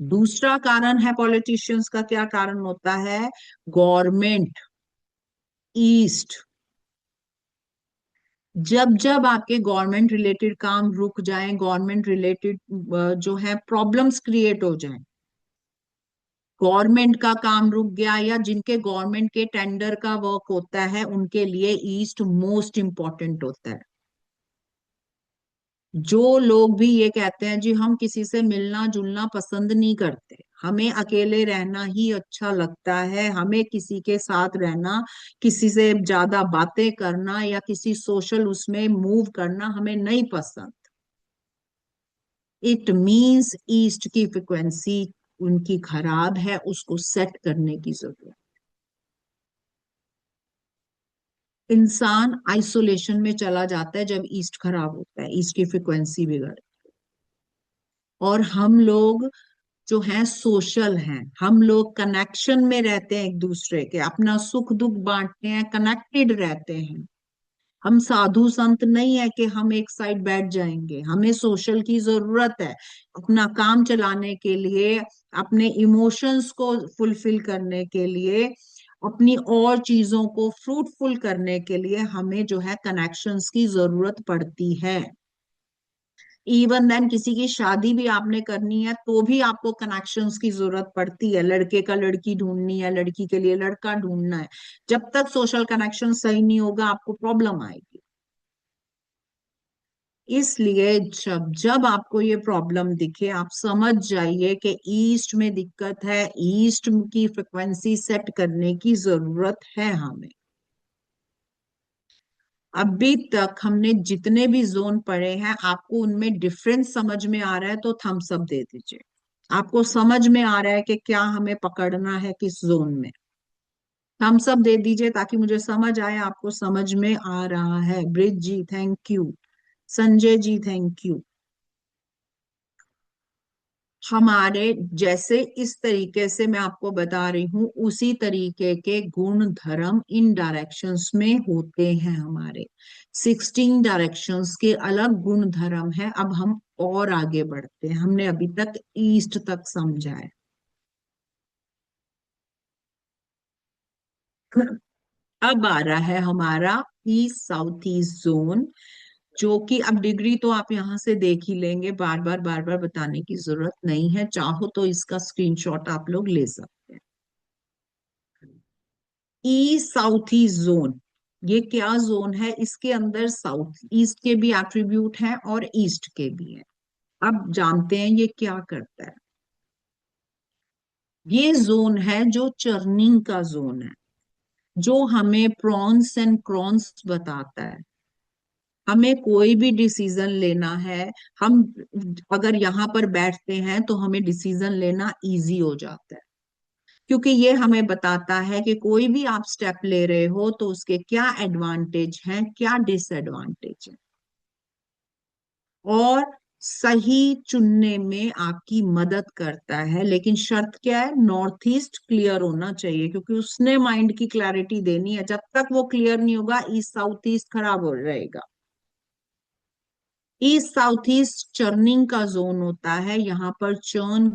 Speaker 1: दूसरा कारण है पॉलिटिशियंस का, क्या कारण होता है? Government east. जब जब आपके गवर्नमेंट रिलेटेड काम रुक जाएं, गवर्नमेंट रिलेटेड जो है प्रॉब्लम्स क्रिएट हो जाएं, गवर्नमेंट का काम रुक गया या जिनके गवर्नमेंट के टेंडर का वर्क होता है, उनके लिए ईस्ट मोस्ट इंपॉर्टेंट होता है। जो लोग भी ये कहते हैं जी हम किसी से मिलना जुलना पसंद नहीं करते, हमें अकेले रहना ही अच्छा लगता है, हमें किसी के साथ रहना, किसी से ज्यादा बातें करना या किसी सोशल उसमें मूव करना हमें नहीं पसंद, इट मीन्स ईस्ट की फ्रिक्वेंसी उनकी खराब है, उसको सेट करने की जरूरत। इंसान आइसोलेशन में चला जाता है जब ईस्ट खराब होता है, ईस्ट की फ्रिक्वेंसी बिगड़। और हम लोग जो हैं सोशल हैं, हम लोग कनेक्शन में रहते हैं, एक दूसरे के अपना सुख दुख बांटते हैं, कनेक्टेड रहते हैं। हम साधु संत नहीं है कि हम एक साइड बैठ जाएंगे, हमें सोशल की जरूरत है अपना काम चलाने के लिए, अपने इमोशंस को फुलफिल करने के लिए, अपनी और चीजों को फ्रूटफुल करने के लिए हमें जो है कनेक्शंस की जरूरत पड़ती है। इवन देन किसी की शादी भी आपने करनी है तो भी आपको कनेक्शंस की जरूरत पड़ती है, लड़के का लड़की ढूंढनी है, लड़की के लिए लड़का ढूंढना है। जब तक सोशल कनेक्शन सही नहीं होगा आपको प्रॉब्लम आएगी। इसलिए जब जब आपको ये प्रॉब्लम दिखे आप समझ जाइए कि ईस्ट में दिक्कत है, ईस्ट की फ्रिक्वेंसी सेट करने की जरूरत है हमें। अभी तक हमने जितने भी जोन पढ़े हैं आपको उनमें डिफरेंस समझ में आ रहा है तो थम्स अप दे दीजिए। आपको समझ में आ रहा है कि क्या हमें पकड़ना है किस जोन में? थम्स अप दे दीजिए ताकि मुझे समझ आए आपको समझ में आ रहा है। Brij ji thank you, Sanjay ji thank you. हमारे जैसे इस तरीके से मैं आपको बता रही हूँ उसी तरीके के गुण धर्म इन डायरेक्शंस में होते हैं। हमारे 16 डायरेक्शंस के अलग गुण धर्म है। अब हम और आगे बढ़ते हैं, हमने अभी तक ईस्ट तक समझा है। अब आ रहा है हमारा ईस्ट साउथ ईस्ट जोन, जो कि अब डिग्री तो आप यहाँ से देख ही लेंगे, बार बार बताने की जरूरत नहीं है, चाहो तो इसका स्क्रीनशॉट आप लोग ले सकते हैं। ईस्ट साउथ ईस्ट जोन, ये क्या जोन है? इसके अंदर साउथ ईस्ट के भी एट्रीब्यूट हैं और ईस्ट के भी हैं। अब जानते हैं ये क्या करता है। ये जोन है जो चर्निंग का जोन है, जो हमें प्रॉन्स एंड क्रॉन्स बताता है। हमें कोई भी डिसीजन लेना है, हम अगर यहाँ पर बैठते हैं तो हमें डिसीजन लेना इजी हो जाता है, क्योंकि ये हमें बताता है कि कोई भी आप स्टेप ले रहे हो तो उसके क्या एडवांटेज हैं, क्या डिसएडवांटेज है, और सही चुनने में आपकी मदद करता है। लेकिन शर्त क्या है? नॉर्थ ईस्ट क्लियर होना चाहिए, क्योंकि उसने माइंड की क्लैरिटी देनी है। जब तक वो क्लियर नहीं होगा ईस्ट साउथ ईस्ट खराब हो रहेगा। ईस्ट साउथ ईस्ट चर्निंग का जोन होता है, यहाँ पर चर्न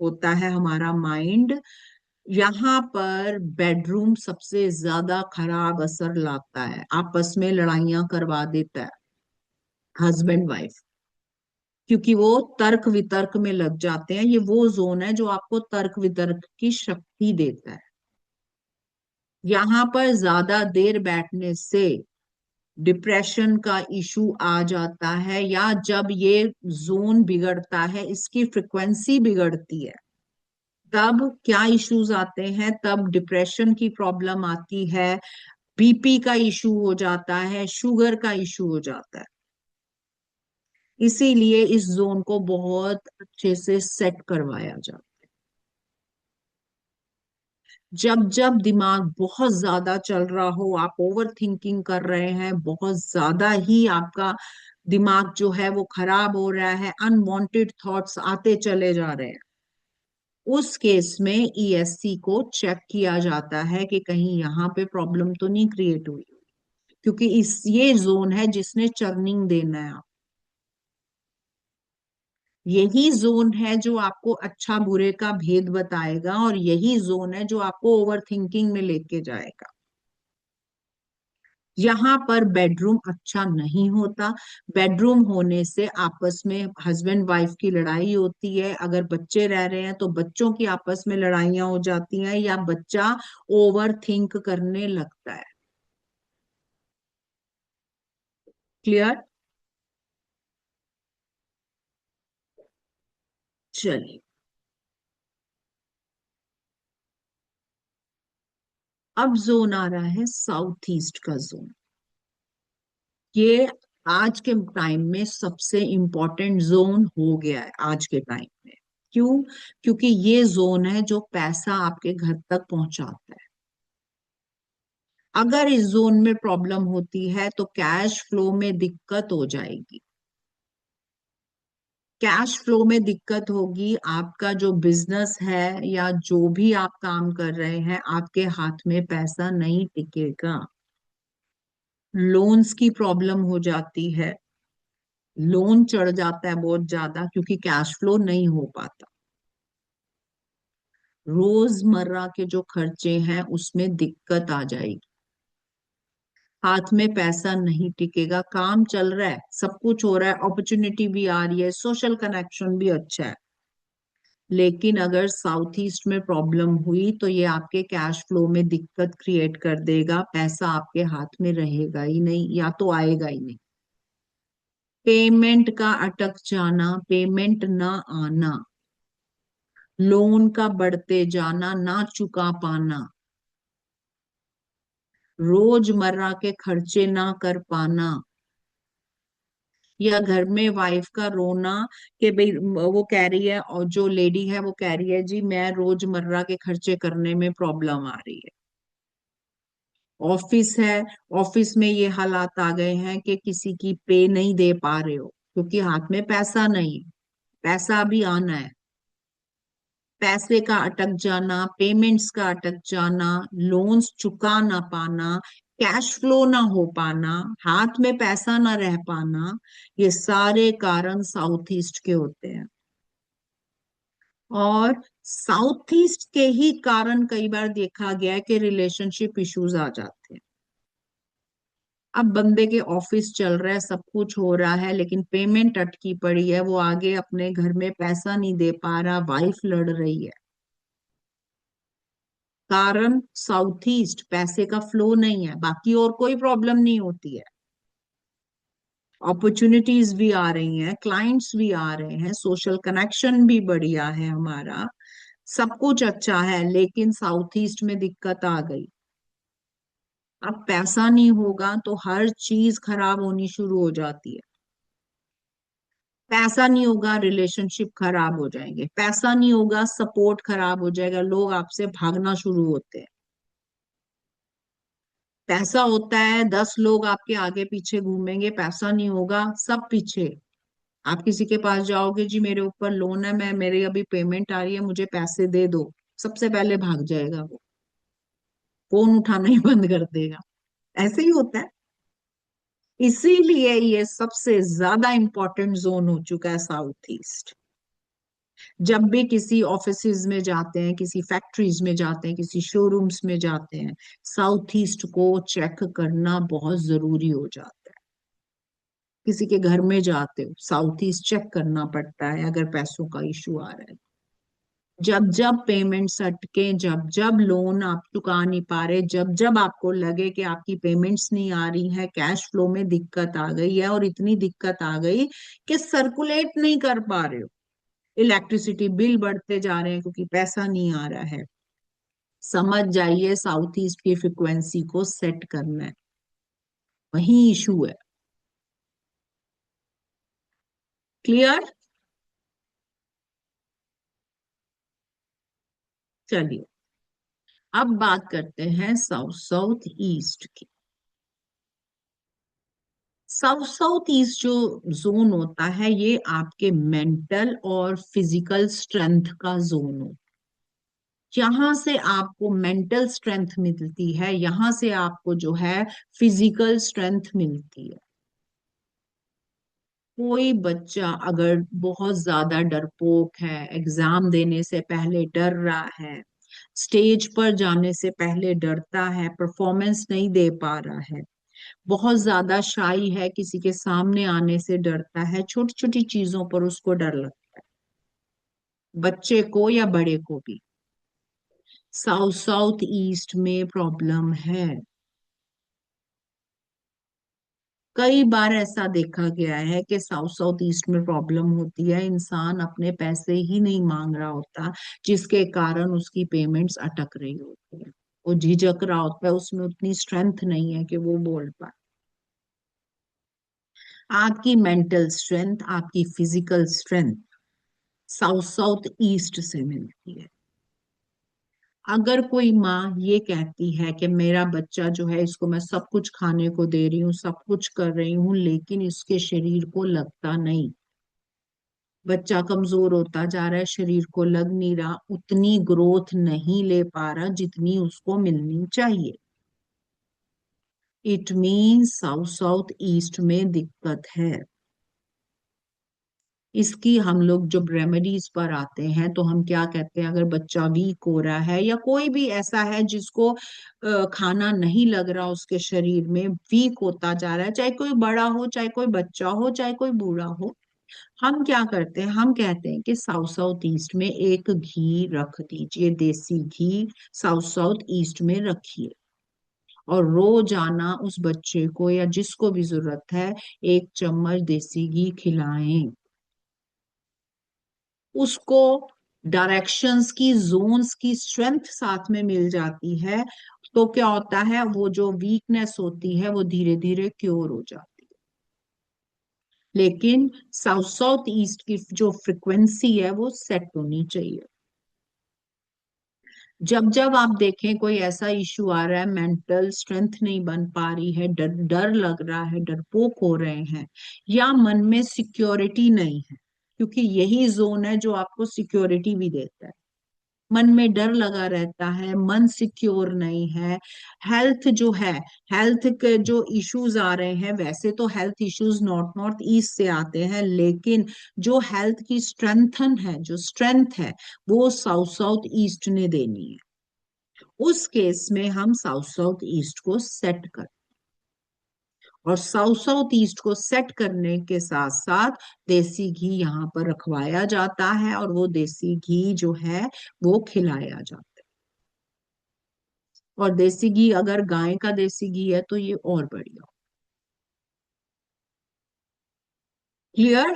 Speaker 1: होता है हमारा माइंड। यहाँ पर बेडरूम सबसे ज्यादा खराब असर लाता है, आपस में लड़ाइयां करवा देता है हस्बैंड वाइफ। क्योंकि वो तर्क वितर्क में लग जाते हैं। ये वो जोन है जो आपको तर्क वितर्क की शक्ति देता है। यहाँ पर ज्यादा देर बैठने से डिप्रेशन का इशू आ जाता है, या जब ये जोन बिगड़ता है, इसकी फ्रिक्वेंसी बिगड़ती है, तब क्या इश्यूज आते हैं? तब डिप्रेशन की प्रॉब्लम आती है, बीपी का इशू हो जाता है, शुगर का इशू हो जाता है। इसीलिए इस जोन को बहुत अच्छे से सेट करवाया जाता है। जब जब दिमाग बहुत ज्यादा चल रहा हो, आप ओवर थिंकिंग कर रहे हैं, बहुत ज्यादा ही आपका दिमाग जो है वो खराब हो रहा है, अनवांटेड थॉट्स आते चले जा रहे हैं, उस केस में ईएससी को चेक किया जाता है कि कहीं यहाँ पे प्रॉब्लम तो नहीं क्रिएट हुई, क्योंकि इस ये जोन है जिसने चर्निंग देना है। यही जोन है जो आपको अच्छा बुरे का भेद बताएगा, और यही जोन है जो आपको ओवर थिंकिंग में लेके जाएगा। यहाँ पर बेडरूम अच्छा नहीं होता। बेडरूम होने से आपस में हस्बैंड वाइफ की लड़ाई होती है, अगर बच्चे रह रहे हैं तो बच्चों की आपस में लड़ाइयां हो जाती हैं, या बच्चा ओवर थिंक करने लगता है। क्लियर? चलिए, अब जोन आ रहा है साउथ ईस्ट का जोन। ये आज के टाइम में सबसे इंपॉर्टेंट जोन हो गया है आज के टाइम में। क्यों? क्योंकि ये जोन है जो पैसा आपके घर तक पहुंचाता है। अगर इस जोन में प्रॉब्लम होती है तो कैश फ्लो में दिक्कत हो जाएगी। कैश फ्लो में दिक्कत होगी, आपका जो बिजनेस है या जो भी आप काम कर रहे हैं, आपके हाथ में पैसा नहीं टिकेगा। लोन्स की प्रॉब्लम हो जाती है, लोन चढ़ जाता है बहुत ज्यादा, क्योंकि कैश फ्लो नहीं हो पाता। रोजमर्रा के जो खर्चे हैं उसमें दिक्कत आ जाएगी, हाथ में पैसा नहीं टिकेगा। काम चल रहा है, सब कुछ हो रहा है, अपॉर्चुनिटी भी आ रही है, सोशल कनेक्शन भी अच्छा है, लेकिन अगर साउथ ईस्ट में प्रॉब्लम हुई तो ये आपके कैश फ्लो में दिक्कत क्रिएट कर देगा। पैसा आपके हाथ में रहेगा ही नहीं, या तो आएगा ही नहीं। पेमेंट का अटक जाना, पेमेंट ना आना, लोन का बढ़ते जाना, ना चुका पाना, रोजमर्रा के खर्चे ना कर पाना, या घर में वाइफ का रोना कि भाई वो कह रही है, और जो लेडी है वो कह रही है जी मैं रोजमर्रा के खर्चे करने में प्रॉब्लम आ रही है। ऑफिस है, ऑफिस में ये हालात आ गए हैं कि किसी की पे नहीं दे पा रहे हो क्योंकि हाथ में पैसा नहीं है, पैसा भी आना है। पैसे का अटक जाना, पेमेंट्स का अटक जाना, लोन्स चुका ना पाना, कैश फ्लो ना हो पाना, हाथ में पैसा ना रह पाना, ये सारे कारण साउथ ईस्ट के होते हैं। और साउथ ईस्ट के ही कारण कई बार देखा गया है कि रिलेशनशिप इश्यूज आ जाते हैं। अब बंदे के ऑफिस चल रहा है, सब कुछ हो रहा है, लेकिन पेमेंट अटकी पड़ी है, वो आगे अपने घर में पैसा नहीं दे पा रहा, वाइफ लड़ रही है। कारण साउथ ईस्ट, पैसे का फ्लो नहीं है, बाकी और कोई प्रॉब्लम नहीं होती है। अपॉर्चुनिटीज भी आ रही हैं, क्लाइंट्स भी आ रहे हैं, सोशल कनेक्शन भी बढ़िया है हमारा, सब कुछ अच्छा है, लेकिन साउथ ईस्ट में दिक्कत आ गई। अब पैसा नहीं होगा तो हर चीज खराब होनी शुरू हो जाती है। पैसा नहीं होगा, रिलेशनशिप खराब हो जाएंगे, पैसा नहीं होगा, सपोर्ट खराब हो जाएगा, लोग आपसे भागना शुरू होते हैं। पैसा होता है, 10 लोग आपके आगे पीछे घूमेंगे, पैसा नहीं होगा, सब पीछे। आप किसी के पास जाओगे, जी मेरे ऊपर लोन है, मैं मेरी अभी पेमेंट आ रही है, मुझे पैसे दे दो, सबसे पहले भाग जाएगा वो, फोन उठाना ही बंद कर देगा। ऐसे ही होता है। इसीलिए ये सबसे ज्यादा इंपॉर्टेंट जोन हो चुका है साउथ ईस्ट। जब भी किसी ऑफिसेज में जाते हैं, किसी फैक्ट्रीज में जाते हैं, किसी शोरूम्स में जाते हैं, साउथ ईस्ट को चेक करना बहुत जरूरी हो जाता है। किसी के घर में जाते हो, साउथ ईस्ट चेक करना पड़ता है अगर पैसों का इशू आ रहा है। जब जब पेमेंट्स अटके, जब जब लोन आप चुका नहीं पा रहे, जब जब आपको लगे कि आपकी पेमेंट्स नहीं आ रही है, कैश फ्लो में दिक्कत आ गई है, और इतनी दिक्कत आ गई कि सर्कुलेट नहीं कर पा रहे हो, इलेक्ट्रिसिटी बिल बढ़ते जा रहे हैं क्योंकि पैसा नहीं आ रहा है, समझ जाइए साउथ ईस्ट की फ्रिक्वेंसी को सेट करना है, वही इशू है। क्लियर? चलिए, अब बात करते हैं साउथ साउथ ईस्ट की। साउथ साउथ ईस्ट जो जोन होता है, ये आपके मेंटल और फिजिकल स्ट्रेंथ का जोन हो। यहाँ से आपको मेंटल स्ट्रेंथ मिलती है, यहाँ से आपको जो है फिजिकल स्ट्रेंथ मिलती है। कोई बच्चा अगर बहुत ज्यादा डरपोक है, एग्जाम देने से पहले डर रहा है, स्टेज पर जाने से पहले डरता है, परफॉर्मेंस नहीं दे पा रहा है, बहुत ज्यादा शाई है, किसी के सामने आने से डरता है, छोटी छोटी चीजों पर उसको डर लगता है, बच्चे को या बड़े को भी, साउथ साउथ ईस्ट में प्रॉब्लम है। कई बार ऐसा देखा गया है कि साउथ साउथ ईस्ट में प्रॉब्लम होती है, इंसान अपने पैसे ही नहीं मांग रहा होता, जिसके कारण उसकी पेमेंट्स अटक रही होती है, वो झिझक रहा होता है, उसमें उतनी स्ट्रेंथ नहीं है कि वो बोल पाए। आपकी मेंटल स्ट्रेंथ, आपकी physical strength south south east से मिलती है। अगर कोई माँ ये कहती है कि मेरा बच्चा जो है, इसको मैं सब कुछ खाने को दे रही हूँ, सब कुछ कर रही हूँ, लेकिन इसके शरीर को लगता नहीं, बच्चा कमजोर होता जा रहा है, शरीर को लग नहीं रहा, उतनी ग्रोथ नहीं ले पा रहा जितनी उसको मिलनी चाहिए, it means south south east में दिक्कत है। इसकी हम लोग जब रेमेडीज पर आते हैं तो हम क्या कहते हैं, अगर बच्चा वीक हो रहा है या कोई भी ऐसा है जिसको खाना नहीं लग रहा, उसके शरीर में वीक होता जा रहा है, चाहे कोई बड़ा हो, चाहे कोई बच्चा हो, चाहे कोई बूढ़ा हो, हम क्या करते हैं, हम कहते हैं कि साउथ साउथ ईस्ट में एक घी रख दीजिए, देसी घी साउथ साउथ ईस्ट में रखिए, और रोजाना उस बच्चे को या जिसको भी जरूरत है 1 चम्मच देसी घी खिलाएं। उसको डायरेक्शंस की, जोन्स की स्ट्रेंथ साथ में मिल जाती है, तो क्या होता है, वो जो वीकनेस होती है वो धीरे धीरे क्योर हो जाती है। लेकिन साउथ साउथ ईस्ट की जो फ्रिक्वेंसी है वो सेट होनी चाहिए। जब जब आप देखें कोई ऐसा इशू आ रहा है, मेंटल स्ट्रेंथ नहीं बन पा रही है, डर डर लग रहा है, डरपोक हो रहे हैं, या मन में सिक्योरिटी नहीं है, क्योंकि यही जोन है जो आपको सिक्योरिटी भी देता है, मन में डर लगा रहता है, मन सिक्योर नहीं है, हेल्थ जो है, हेल्थ के जो इश्यूज आ रहे हैं, वैसे तो health issues north north east से आते हैं, लेकिन जो हेल्थ की स्ट्रेंथन है, जो स्ट्रेंथ है, वो साउथ साउथ ईस्ट ने देनी है। उस केस में हम साउथ साउथ ईस्ट को सेट कर, और साउथ साउथ ईस्ट को सेट करने के साथ साथ देसी घी यहाँ पर रखवाया जाता है, और वो देसी घी जो है वो खिलाया जाता है। और देसी घी अगर गाय का देसी घी है तो ये और बढ़िया। क्लियर?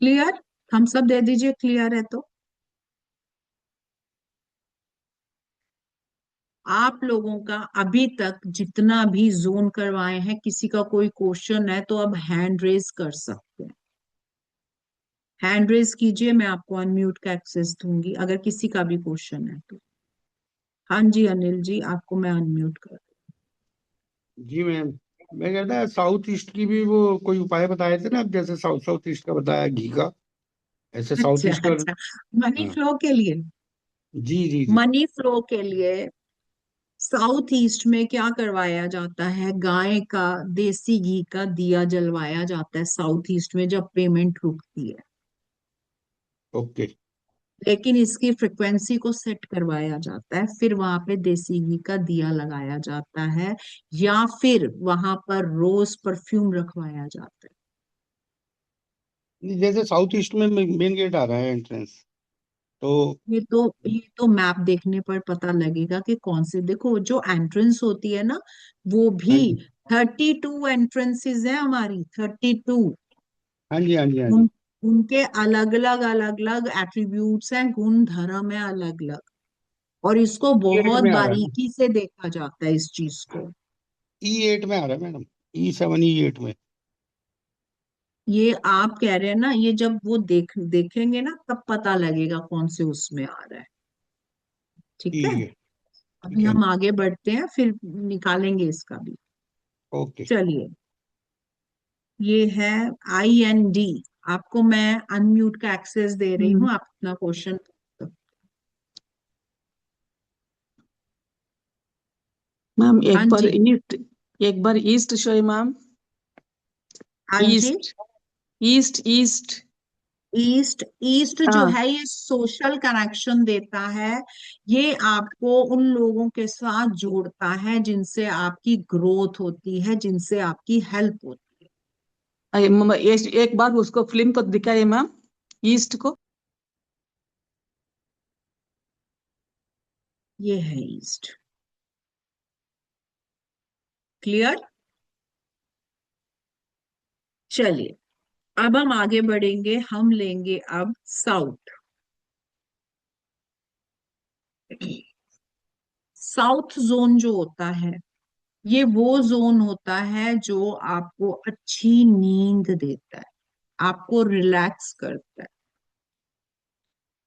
Speaker 1: क्लियर? हम सब दे दीजिए, क्लियर है तो। आप लोगों का अभी तक जितना भी जोन करवाए हैं, किसी का कोई क्वेश्चन है तो अब हैंड रेज कर सकते हैं, हैंड रेज कीजिए, मैं आपको अनम्यूट का एक्सेस दूंगी अगर किसी का भी क्वेश्चन है तो। हाँ जी अनिल जी, आपको मैं अनम्यूट कर।
Speaker 2: जी मैम। मैं कहता है साउथ ईस्ट की भी वो कोई उपाय बताए थे ना, अब जैसे साउथ साउथ ईस्ट का बताया घी का, ऐसे साउथ
Speaker 1: अच्छा
Speaker 2: ईस्ट का।
Speaker 1: अच्छा, मनी
Speaker 2: हाँ।
Speaker 1: फ्लो के लिए,
Speaker 2: जी जी जी।
Speaker 1: मनी फ्लो के लिए साउथ ईस्ट में क्या करवाया जाता है, गाय का देसी घी का दिया जलवाया जाता है साउथ ईस्ट में, जब पेमेंट रुकती है।
Speaker 2: ओके।
Speaker 1: लेकिन इसकी फ्रिक्वेंसी को सेट करवाया जाता है, फिर वहां पे देसी घी का दिया लगाया जाता है, या फिर वहां पर रोज परफ्यूम रखवाया जाता है।
Speaker 2: जैसे साउथ ईस्ट में मेन गेट आ रहा है एंट्रेंस, तो
Speaker 1: ये तो मैप देखने पर पता लगेगा कि कौन से, देखो जो एंट्रेंस होती है ना, वो भी
Speaker 2: हाँ जी,
Speaker 1: 32 एंट्रेंसेस है हमारी, 32।
Speaker 2: हाँ जी, हाँ जी, हाँ जी।
Speaker 1: उन उनके अलग अलग एट्रीब्यूट्स हैं, गुण धर्म है अलग अलग, और इसको
Speaker 2: E8
Speaker 1: बहुत
Speaker 2: में आ रहा है ना?
Speaker 1: बारीकी से देखा जाता है इस चीज को।
Speaker 2: E8 में आ रहा है मैडम, E7 E8 में।
Speaker 1: ये आप कह रहे हैं ना, ये जब वो देखेंगे ना तब पता लगेगा कौन से उसमें आ रहा है। ठीक है,
Speaker 2: ठीक है,
Speaker 1: अभी
Speaker 2: ठीक है।
Speaker 1: हम आगे बढ़ते हैं, फिर निकालेंगे इसका भी।
Speaker 2: ओके।
Speaker 1: चलिए, ये है IND। आपको मैं अनम्यूट का एक्सेस दे रही
Speaker 3: हम्म,
Speaker 1: हूँ, आप अपना क्वेश्चन।
Speaker 3: मैम
Speaker 1: हाँ जी।
Speaker 3: एक बार ईस्ट शो है मैम।
Speaker 1: हाँ जी।
Speaker 3: East, east, east.
Speaker 1: East, east जो
Speaker 3: हाँ,
Speaker 1: है ये सोशल कनेक्शन देता है। ये आपको उन लोगों के साथ जोड़ता है जिनसे आपकी ग्रोथ होती है, जिनसे आपकी हेल्प होती है।
Speaker 3: एक बार उसको फिल्म को दिखाइए मैम, ईस्ट को।
Speaker 1: ये है ईस्ट। क्लियर। चलिए, अब हम आगे बढ़ेंगे, हम लेंगे अब साउथ। साउथ जोन जो होता है, ये वो जोन होता है जो आपको अच्छी नींद देता है, आपको रिलैक्स करता है,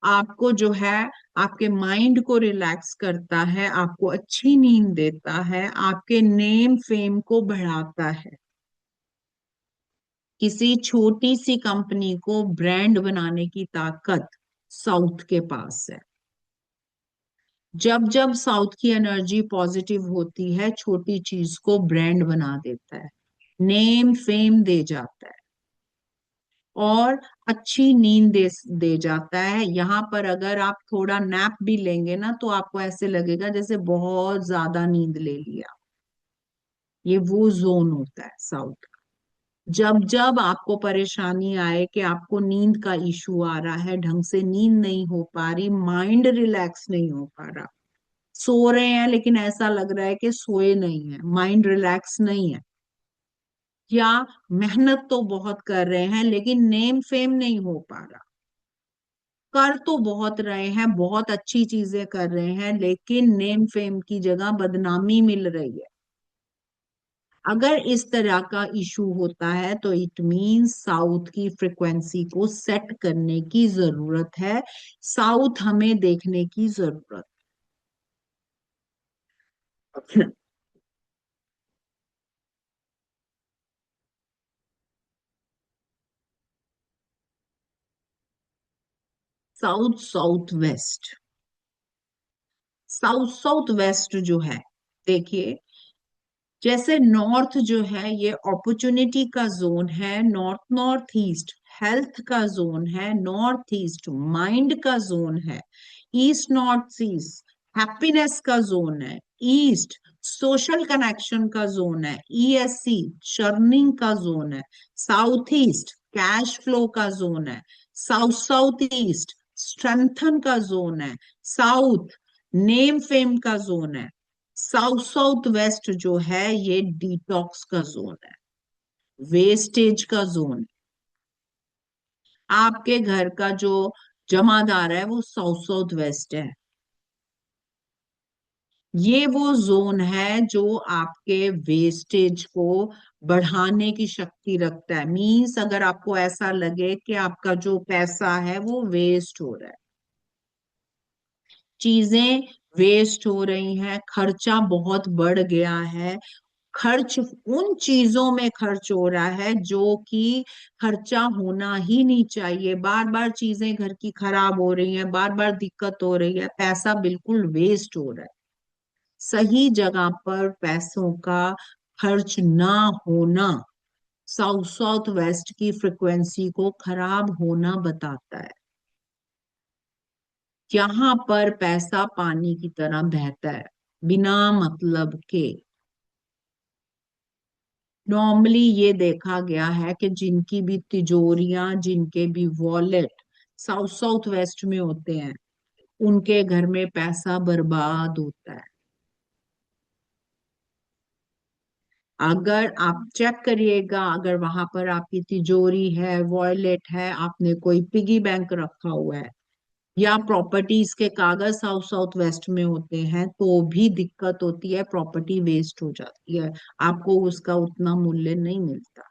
Speaker 1: आपको जो है आपके माइंड को रिलैक्स करता है, आपको अच्छी नींद देता है, आपके नेम फेम को बढ़ाता है। किसी छोटी सी कंपनी को ब्रांड बनाने की ताकत साउथ के पास है। जब जब साउथ की एनर्जी पॉजिटिव होती है, छोटी चीज को ब्रांड बना देता है, नेम फेम दे जाता है, और अच्छी नींद दे जाता है। यहाँ पर अगर आप थोड़ा नैप भी लेंगे ना, तो आपको ऐसे लगेगा जैसे बहुत ज्यादा नींद ले लिया। ये वो जोन होता है साउथ। जब जब आपको परेशानी आए कि आपको नींद का इशू आ रहा है, ढंग से नींद नहीं हो पा रही, माइंड रिलैक्स नहीं हो पा रहा, सो रहे हैं लेकिन ऐसा लग रहा है कि सोए नहीं है, माइंड रिलैक्स नहीं है, या मेहनत तो बहुत कर रहे हैं लेकिन नेम फेम नहीं हो पा रहा, कर तो बहुत रहे हैं, बहुत अच्छी चीजें कर रहे हैं, लेकिन नेम फेम की जगह बदनामी मिल रही है, अगर इस तरह का इशू होता है तो इट मीन्स साउथ की फ्रिक्वेंसी को सेट करने की जरूरत है, साउथ हमें देखने की जरूरत है। South south west, south south west जो है, देखिए, जैसे नॉर्थ जो है ये अपॉर्चुनिटी का जोन है, नॉर्थ नॉर्थ ईस्ट हेल्थ का जोन है, नॉर्थ ईस्ट माइंड का जोन है, ईस्ट नॉर्थ ईस्ट हैप्पीनेस का जोन है, ईस्ट सोशल कनेक्शन का जोन है, ESC शर्निंग का जोन है, साउथ ईस्ट कैश फ्लो का जोन है, साउथ साउथ ईस्ट स्ट्रेंथन का जोन है, साउथ नेम फेम का जोन है, साउथ साउथ वेस्ट जो है ये डिटॉक्स का जोन है, वेस्टेज का जोन। आपके घर का जो जमादार है वो साउथ साउथ वेस्ट है। ये वो जोन है जो आपके वेस्टेज को बढ़ाने की शक्ति रखता है। मीन्स अगर आपको ऐसा लगे कि आपका जो पैसा है वो वेस्ट हो रहा है, चीजें वेस्ट हो रही हैं, खर्चा बहुत बढ़ गया है, खर्च उन चीजों में खर्च हो रहा है जो कि खर्चा होना ही नहीं चाहिए, बार बार चीजें घर की खराब हो रही हैं, बार बार दिक्कत हो रही है, पैसा बिल्कुल वेस्ट हो रहा है। सही जगह पर पैसों का खर्च ना होना साउथ साउथ वेस्ट की फ्रिक्वेंसी को खराब होना बताता है। यहाँ पर पैसा पानी की तरह बहता है बिना मतलब के। नॉर्मली ये देखा गया है कि जिनकी भी तिजोरियां, जिनके भी वॉलेट साउथ साउथ वेस्ट में होते हैं, उनके घर में पैसा बर्बाद होता है। अगर आप चेक करिएगा, अगर वहां पर आपकी तिजोरी है, वॉलेट है, आपने कोई पिगी बैंक रखा हुआ है, या प्रॉपर्टीज के कागज साउथ साउथ वेस्ट में होते हैं, तो भी दिक्कत होती है, प्रॉपर्टी वेस्ट हो जाती है, आपको उसका उतना मूल्य नहीं मिलता।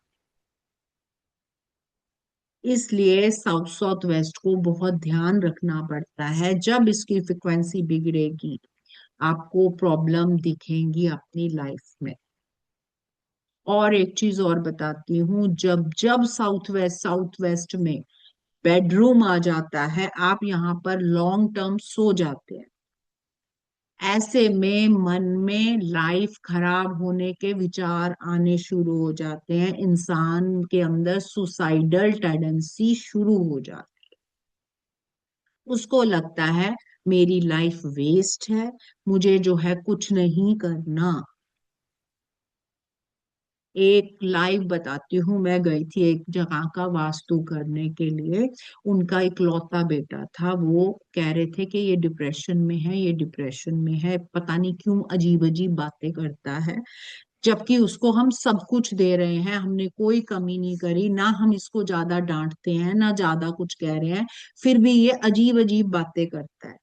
Speaker 1: इसलिए साउथ साउथ वेस्ट को बहुत ध्यान रखना पड़ता है। जब इसकी फ्रिक्वेंसी बिगड़ेगी, आपको प्रॉब्लम दिखेंगी अपनी लाइफ में। और एक चीज और बताती हूँ, जब जब साउथ वेस्ट में बेडरूम आ जाता है, आप यहाँ पर लॉन्ग टर्म सो जाते हैं, ऐसे में मन में लाइफ खराब होने के विचार आने शुरू हो जाते हैं, इंसान के अंदर सुसाइडल टेंडेंसी शुरू हो जाती है। उसको लगता है मेरी लाइफ वेस्ट है, मुझे जो है कुछ नहीं करना। एक लाइव बताती हूँ, मैं गई थी एक जगह का वास्तु करने के लिए। उनका इकलौता बेटा था, वो कह रहे थे कि ये डिप्रेशन में है, ये डिप्रेशन में है, पता नहीं क्यों अजीब अजीब बातें करता है, जबकि उसको हम सब कुछ दे रहे हैं, हमने कोई कमी नहीं करी ना, हम इसको ज्यादा डांटते हैं ना ज्यादा कुछ कह रहे हैं, फिर भी ये अजीब अजीब बातें करता है।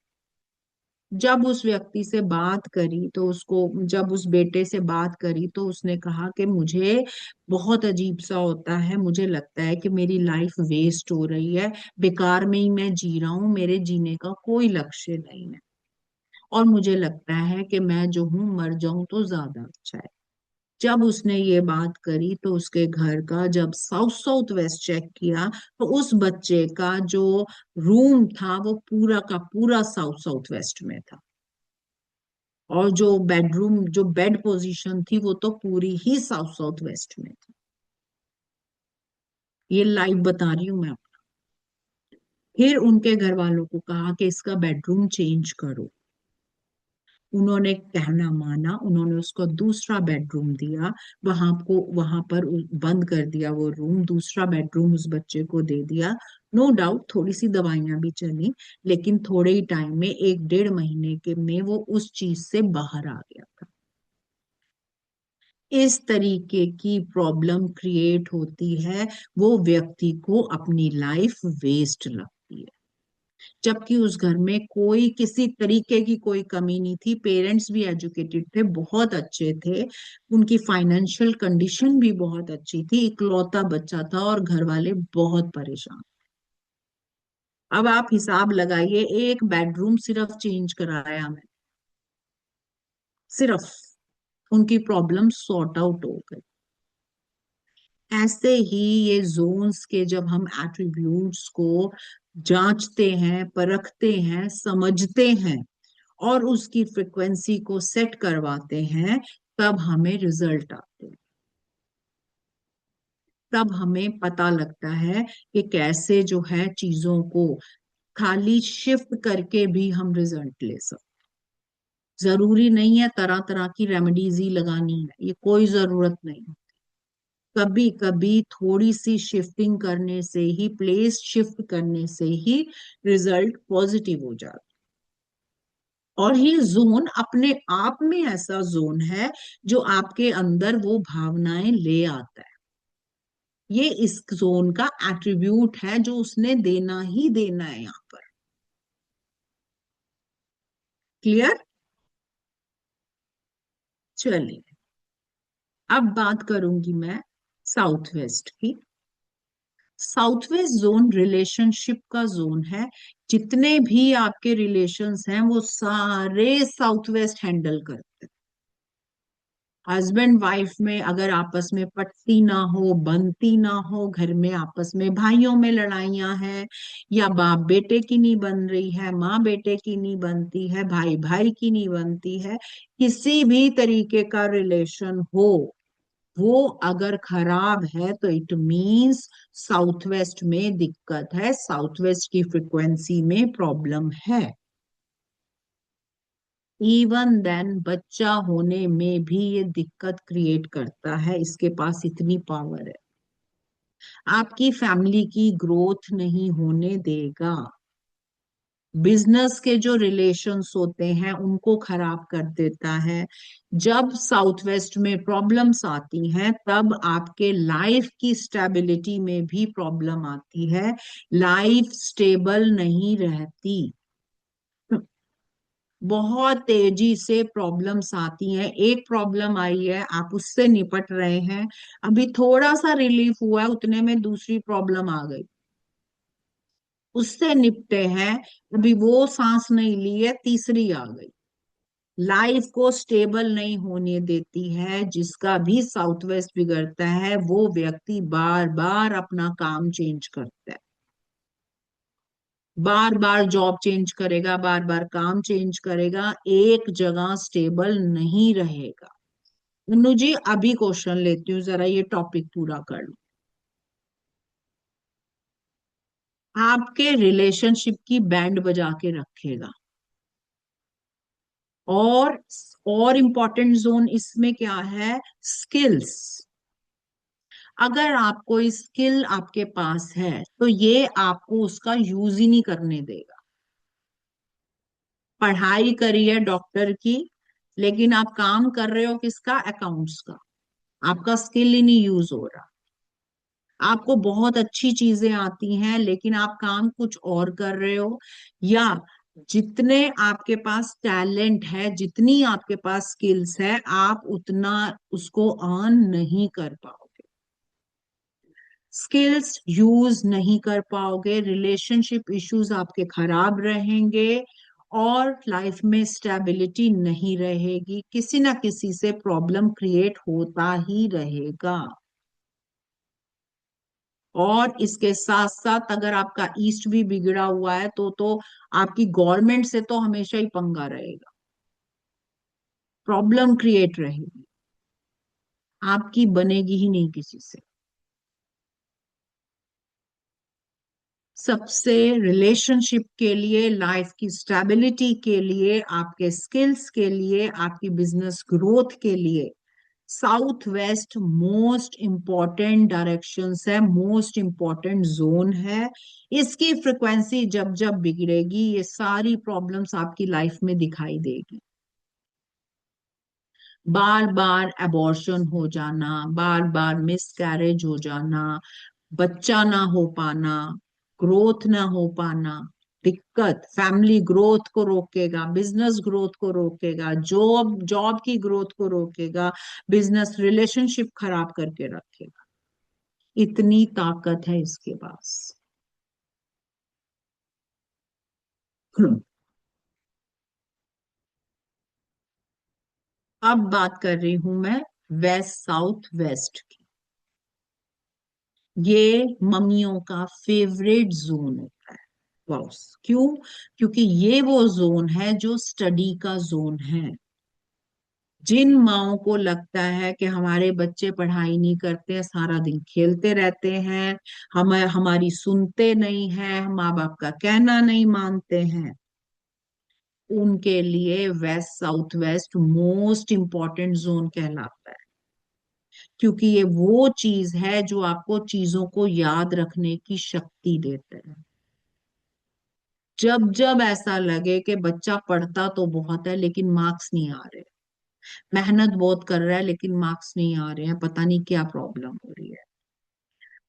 Speaker 1: जब उस व्यक्ति से बात करी तो उसको, जब उस बेटे से बात करी तो उसने कहा कि मुझे बहुत अजीब सा होता है, मुझे लगता है कि मेरी लाइफ वेस्ट हो रही है, बेकार में ही मैं जी रहा हूँ, मेरे जीने का कोई लक्ष्य नहीं है, और मुझे लगता है कि मैं जो हूँ मर जाऊं तो ज्यादा अच्छा है। जब उसने ये बात करी तो उसके घर का जब साउथ साउथ वेस्ट चेक किया, तो उस बच्चे का जो रूम था वो पूरा का पूरा साउथ साउथ वेस्ट में था, और जो बेडरूम, जो बेड पोजीशन थी, वो तो पूरी ही साउथ साउथ वेस्ट में थी। ये लाइव बता रही हूं मैं। फिर उनके घर वालों को कहा कि इसका बेडरूम चेंज करो। उन्होंने कहना माना, उन्होंने उसको दूसरा बेडरूम दिया, वहां पर बंद कर दिया वो रूम, दूसरा बेडरूम उस बच्चे को दे दिया। नो डाउट थोड़ी सी दवाइयां भी चली, लेकिन थोड़े ही टाइम में, एक डेढ़ महीने के में, वो उस चीज से बाहर आ गया था। इस तरीके की प्रॉब्लम क्रिएट होती है, वो व्यक्ति को अपनी लाइफ वेस्ट लगती है, जबकि उस घर में कोई किसी तरीके की कोई कमी नहीं थी, पेरेंट्स भी एजुकेटेड थे, बहुत अच्छे थे, उनकी फाइनेंशियल कंडीशन भी बहुत अच्छी थी, इकलौता बच्चा था और घर वाले बहुत परेशान। अब आप हिसाब लगाइए, एक बेडरूम सिर्फ चेंज कराया मैं, सिर्फ उनकी प्रॉब्लम सॉर्ट आउट हो गई। ऐसे ही ये जोन्स के जब हम एट्रीब्यूट्स को जांचते हैं, परखते हैं, समझते हैं, और उसकी फ्रिक्वेंसी को सेट करवाते हैं, तब हमें रिजल्ट आते हैं, तब हमें पता लगता है कि कैसे जो है चीजों को खाली शिफ्ट करके भी हम रिजल्ट ले सकते। जरूरी नहीं है तरह तरह की रेमेडीज ही लगानी है, ये कोई जरूरत नहीं। कभी कभी थोड़ी सी शिफ्टिंग करने से ही, प्लेस शिफ्ट करने से ही रिजल्ट पॉजिटिव हो जाता है। और ये जोन अपने आप में ऐसा जोन है जो आपके अंदर वो भावनाएं ले आता है। ये इस जोन का एट्रीब्यूट है जो उसने देना ही देना है यहाँ पर। क्लियर? चलिए, अब बात करूंगी मैं साउथ वेस्ट की। साउथ वेस्ट जोन रिलेशनशिप का जोन है, जितने भी आपके रिलेशंस हैं वो सारे साउथ वेस्ट हैंडल करते हैं। हस्बैंड वाइफ में अगर आपस में पटती ना हो, बनती ना हो, घर में आपस में भाइयों में लड़ाइयां हैं, या बाप बेटे की नहीं बन रही है, माँ बेटे की नहीं बनती है, भाई भाई की नहीं बनती है, किसी भी तरीके का रिलेशन हो, वो अगर खराब है तो इट मीन्स साउथ वेस्ट में दिक्कत है, साउथ वेस्ट की फ्रिक्वेंसी में प्रॉब्लम है। इवन देन बच्चा होने में भी ये दिक्कत क्रिएट करता है, इसके पास इतनी पावर है। आपकी फैमिली की ग्रोथ नहीं होने देगा। बिजनेस के जो रिलेशंस होते हैं उनको खराब कर देता है। जब साउथ वेस्ट में प्रॉब्लम्स आती हैं तब आपके लाइफ की स्टेबिलिटी में भी प्रॉब्लम आती है, लाइफ स्टेबल नहीं रहती। बहुत तेजी से प्रॉब्लम्स आती हैं। एक प्रॉब्लम आई है, आप उससे निपट रहे हैं, अभी थोड़ा सा रिलीफ हुआ है, उतने में दूसरी प्रॉब्लम आ गई, उससे निपटे हैं, अभी वो सांस नहीं ली है, तीसरी आ गई। लाइफ को स्टेबल नहीं होने देती है। जिसका भी साउथ वेस्ट बिगड़ता है वो व्यक्ति बार बार अपना काम चेंज करता है, बार बार जॉब चेंज करेगा, बार बार काम चेंज करेगा, एक जगह स्टेबल नहीं रहेगा। मनु जी अभी क्वेश्चन लेती हूँ, जरा ये टॉपिक पूरा कर लो। आपके रिलेशनशिप की बैंड बजा के रखेगा। और और इंपॉर्टेंट जोन इसमें क्या है? स्किल्स। अगर आप कोई स्किल आपके पास है तो ये आपको उसका यूज ही नहीं करने देगा। पढ़ाई करी है डॉक्टर की, लेकिन आप काम कर रहे हो किसका? अकाउंट्स का। आपका स्किल ही नहीं यूज हो रहा। आपको बहुत अच्छी चीजें आती हैं लेकिन आप काम कुछ और कर रहे हो, या जितने आपके पास टैलेंट है, जितनी आपके पास स्किल्स है, आप उतना उसको अर्न नहीं कर पाओगे। स्किल्स यूज नहीं कर पाओगे, रिलेशनशिप इश्यूज आपके खराब रहेंगे, और लाइफ में स्टेबिलिटी नहीं रहेगी, किसी ना किसी से प्रॉब्लम क्रिएट होता ही रहेगा। और इसके साथ साथ अगर आपका ईस्ट भी बिगड़ा हुआ है तो आपकी गवर्नमेंट से तो हमेशा ही पंगा रहेगा, प्रॉब्लम क्रिएट रहेगी, आपकी बनेगी ही नहीं किसी से। सबसे रिलेशनशिप के लिए, लाइफ की स्टेबिलिटी के लिए, आपके स्किल्स के लिए, आपकी बिजनेस ग्रोथ के लिए south west most important directions है, मोस्ट इंपॉर्टेंट जोन है। इसकी फ्रिक्वेंसी जब जब बिगड़ेगी ये सारी प्रॉब्लम्स आपकी लाइफ में दिखाई देगी। बार बार अबॉर्शन हो जाना, बार बार मिसकैरेज हो जाना, बच्चा ना हो पाना, ग्रोथ ना हो पाना, दिक्कत फैमिली ग्रोथ को रोकेगा, बिजनेस ग्रोथ को रोकेगा, जॉब जॉब की ग्रोथ को रोकेगा, बिजनेस रिलेशनशिप खराब करके रखेगा। इतनी ताकत है इसके पास। अब बात कर रही हूं मैं वेस्ट साउथ वेस्ट की। ये मम्मियों का फेवरेट जोन होता है। वाओ! क्यों? क्योंकि ये वो जोन है जो स्टडी का जोन है। जिन माओ को लगता है कि हमारे बच्चे पढ़ाई नहीं करते, सारा दिन खेलते रहते हैं, हमारी सुनते नहीं हैं, माँ बाप का कहना नहीं मानते हैं, उनके लिए west south west most important zone कहलाता है। क्योंकि ये वो चीज है जो आपको चीजों को याद रखने की शक्ति देता है। जब जब ऐसा लगे कि बच्चा पढ़ता तो बहुत है लेकिन मार्क्स नहीं आ रहे, मेहनत बहुत कर रहा है लेकिन मार्क्स नहीं आ रहे हैं, पता नहीं क्या प्रॉब्लम हो रही है,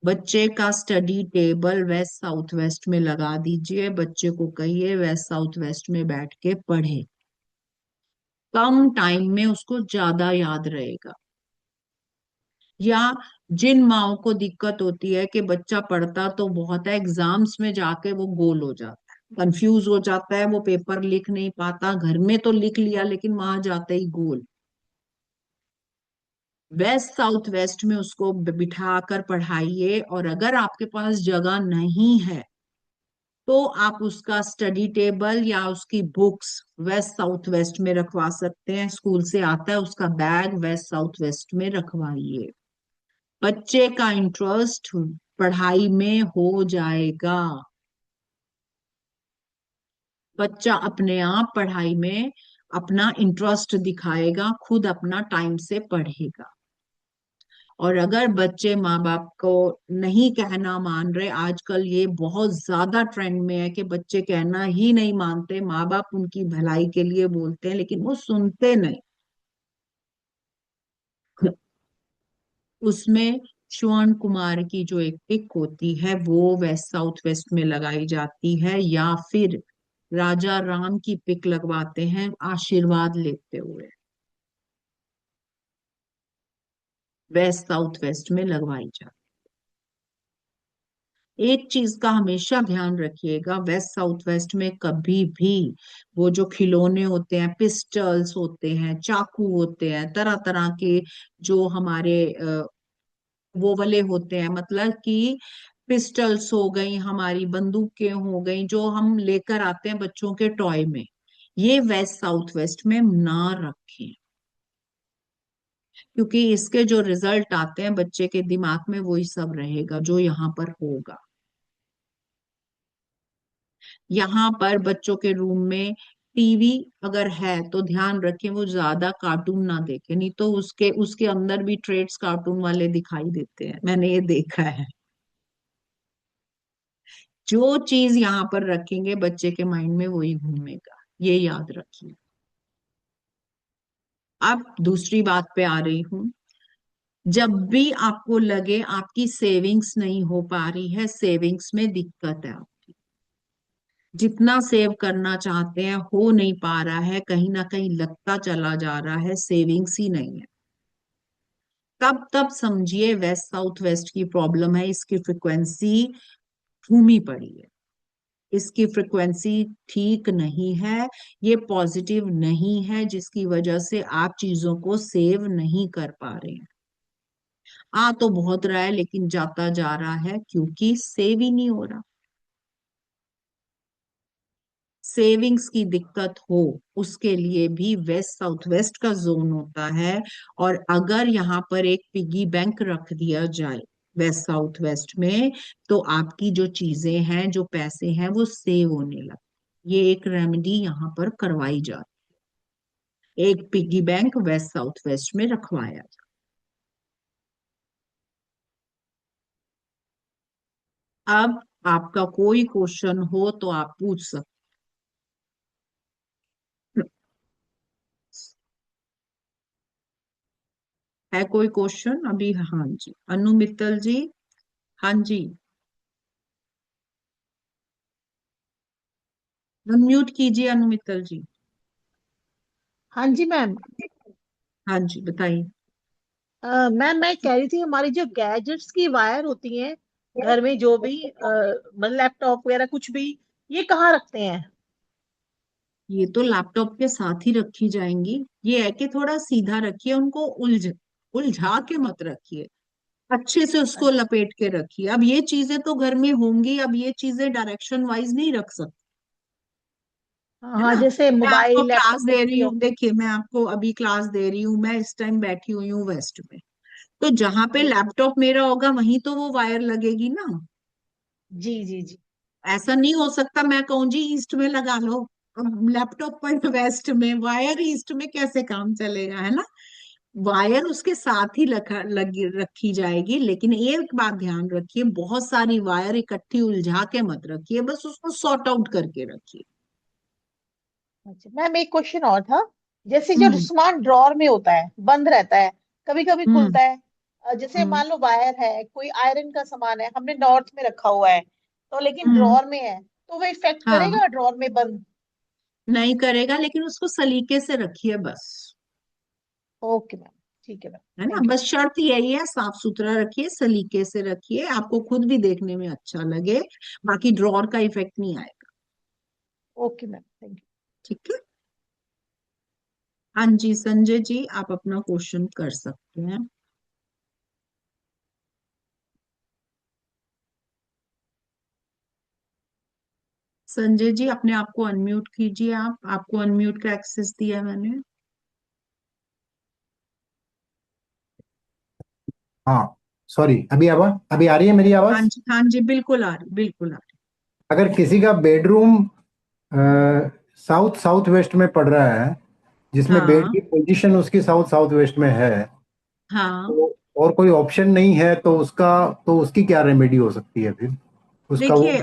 Speaker 1: बच्चे का study table west south west में लगा दीजिए, बच्चे को कहिए वेस्ट साउथ वेस्ट में बैठ के पढ़े, कम टाइम में उसको ज्यादा याद रहेगा। या जिन माओ को दिक्कत होती है कि बच्चा पढ़ता तो बहुत है, एग्जाम्स में जाके वो गोल हो जाता है, कंफ्यूज हो जाता है, वो पेपर लिख नहीं पाता, घर में तो लिख लिया लेकिन वहां जाते ही गोल, वेस्ट साउथ वेस्ट में उसको बिठा कर पढ़ाइए। और अगर आपके पास जगह नहीं है तो आप उसका स्टडी टेबल या उसकी बुक्स वेस्ट साउथ वेस्ट में रखवा सकते हैं, स्कूल से आता है उसका बैग वेस्ट साउथ वेस्ट में रखवाइए, बच्चे का इंटरेस्ट पढ़ाई में हो जाएगा, बच्चा अपने आप पढ़ाई में अपना इंटरेस्ट दिखाएगा, खुद अपना टाइम से पढ़ेगा। और अगर बच्चे माँ बाप को नहीं कहना मान रहे, आजकल ये बहुत ज्यादा ट्रेंड में है कि बच्चे कहना ही नहीं मानते, माँ बाप उनकी भलाई के लिए बोलते हैं लेकिन वो सुनते नहीं। उसमें श्रवण कुमार की जो एक पिक होती है वो वेस्ट साउथ वेस्ट में लगाई जाती है, या फिर राजा राम की पिक लगवाते हैं आशीर्वाद लेते हुए, वेस्ट साउथ वेस्ट में लगवाई जाती है। एक चीज का हमेशा ध्यान रखिएगा, वेस्ट साउथ वेस्ट में कभी भी वो जो खिलौने होते हैं, पिस्टल्स होते हैं, चाकू होते हैं, तरह तरह के जो हमारे वो वाले होते हैं, मतलब कि पिस्टल्स हो गई, हमारी बंदूकें हो गई, जो हम लेकर आते हैं बच्चों के टॉय में, ये वेस्ट साउथ वेस्ट में ना रखें, क्योंकि इसके जो रिजल्ट आते हैं बच्चे के दिमाग में वही सब रहेगा जो यहाँ पर होगा। यहाँ पर बच्चों के रूम में टीवी अगर है तो ध्यान रखें वो ज्यादा कार्टून ना देखें, नहीं तो उसके उसके अंदर भी ट्रेड्स कार्टून वाले दिखाई देते हैं, मैंने ये देखा है। जो चीज यहाँ पर रखेंगे बच्चे के माइंड में वही घूमेगा, ये याद रखिए। अब दूसरी बात पे आ रही हूँ। जब भी आपको लगे आपकी सेविंग्स नहीं हो पा रही है, सेविंग्स में दिक्कत है, जितना सेव करना चाहते हैं हो नहीं पा रहा है, कहीं ना कहीं लगता चला जा रहा है, सेविंग्स ही नहीं है, तब समझिए वेस्ट साउथ वेस्ट की प्रॉब्लम है, इसकी फ्रिक्वेंसी घूमी पड़ी है, इसकी फ्रिक्वेंसी ठीक नहीं है, ये पॉजिटिव नहीं है, जिसकी वजह से आप चीजों को सेव नहीं कर पा रहे हैं। आ तो बहुत रहा है लेकिन जाता जा रहा है क्योंकि सेव ही नहीं हो रहा। सेविंग्स की दिक्कत हो उसके लिए भी वेस्ट साउथ वेस्ट का जोन होता है, और अगर यहाँ पर एक पिगी बैंक रख दिया जाए वेस्ट साउथ वेस्ट में, तो आपकी जो चीजें हैं, जो पैसे हैं, वो सेव होने लगते। ये एक रेमेडी यहाँ पर करवाई जाती, एक piggy bank west south west में रखवाया जाए। अब आपका कोई क्वेश्चन हो तो आप पूछ सकते है, कोई क्वेश्चन अभी? हाँ जी, अनु मित्तल जी। हाँ जी, अनम्यूट कीजिए अनु मित्तल जी।
Speaker 4: हाँ जी मैम।
Speaker 1: हाँ जी, बताइए।
Speaker 4: मैम मैं कह रही थी हमारी जो गैजेट्स की वायर होती हैं घर में, जो भी मतलब लैपटॉप वगैरह कुछ भी, ये कहाँ रखते हैं?
Speaker 1: ये तो लैपटॉप के साथ ही रखी जाएंगी, ये है कि थोड़ा सीधा रखिए उनको, उलझा के मत रखिए, अच्छे से उसको लपेट के रखिए। अब ये चीजें तो घर में होंगी, अब ये चीजें डायरेक्शन वाइज नहीं रख सकते,
Speaker 4: हाँ
Speaker 1: है
Speaker 4: हाँ,
Speaker 1: ना।
Speaker 4: जैसे
Speaker 1: मैं आपको
Speaker 4: मोबाइल
Speaker 1: क्लास
Speaker 4: लैपटॉप
Speaker 1: दे
Speaker 4: कुछ
Speaker 1: रही
Speaker 4: भी
Speaker 1: हूँ,
Speaker 4: हो।
Speaker 1: देखिए मैं आपको अभी क्लास दे रही हूँ, मैं इस टाइम बैठी हुई हूँ वेस्ट में, तो जहां पे
Speaker 4: जी
Speaker 1: लैपटॉप मेरा होगा वहीं तो वो वायर लगेगी ना।
Speaker 4: जी जी जी।
Speaker 1: ऐसा नहीं हो सकता मैं कहूँ जी ईस्ट में लगा लो, अब लैपटॉप पर वेस्ट में, वायर ईस्ट में कैसे काम चलेगा, है ना। वायर उसके साथ ही रखी जाएगी, लेकिन एक बात ध्यान रखिए, बहुत सारी वायर इकट्ठी उलझा के मत रखिए, बस उसको सॉर्ट आउट करके रखिए।
Speaker 4: अच्छा मैम, एक क्वेश्चन और था। जैसे जो
Speaker 1: हम्म।
Speaker 4: सामान ड्रॉर में होता है, बंद रहता है, कभी कभी
Speaker 1: हम्म।
Speaker 4: खुलता है। जैसे
Speaker 1: हम्म।
Speaker 4: मान लो वायर है, कोई आयरन का सामान है, हमने नॉर्थ में रखा हुआ है, तो लेकिन
Speaker 1: हम्म।
Speaker 4: ड्रॉर में है, तो वो इफेक्ट
Speaker 1: हाँ,
Speaker 4: करेगा ड्रॉर में बंद?
Speaker 1: नहीं करेगा, लेकिन उसको सलीके से रखिए बस,
Speaker 4: ओके मैम, ठीक है मैम,
Speaker 1: है ना।
Speaker 4: Thank you.
Speaker 1: बस शर्त यही है, साफ सुथरा रखिए, सलीके से रखिए, आपको खुद भी देखने में अच्छा लगे, बाकी ड्रॉर का इफेक्ट नहीं आएगा।
Speaker 4: Okay ma'am, thank you.
Speaker 1: ठीक है। हाँ जी, संजय जी आप अपना क्वेश्चन कर सकते हैं। संजय जी अपने आप को अनम्यूट कीजिए, आप, आपको अनम्यूट का एक्सेस दिया मैंने।
Speaker 5: हाँ, सॉरी। अभी आ रही है मेरी
Speaker 1: हाँ
Speaker 5: आवाज?
Speaker 1: जी, हाँ जी, बिल्कुल आ रही, बिल्कुल आ रही।
Speaker 5: अगर किसी का बेडरूम साउथ साउथ वेस्ट में पड़ रहा है, जिसमें बेड
Speaker 1: हाँ
Speaker 5: की पोजीशन उसकी साउथ साउथ वेस्ट में है,
Speaker 1: हाँ।
Speaker 5: तो और कोई ऑप्शन नहीं है, तो उसकी क्या रेमेडी हो सकती है फिर? उसका वो
Speaker 1: देखिए,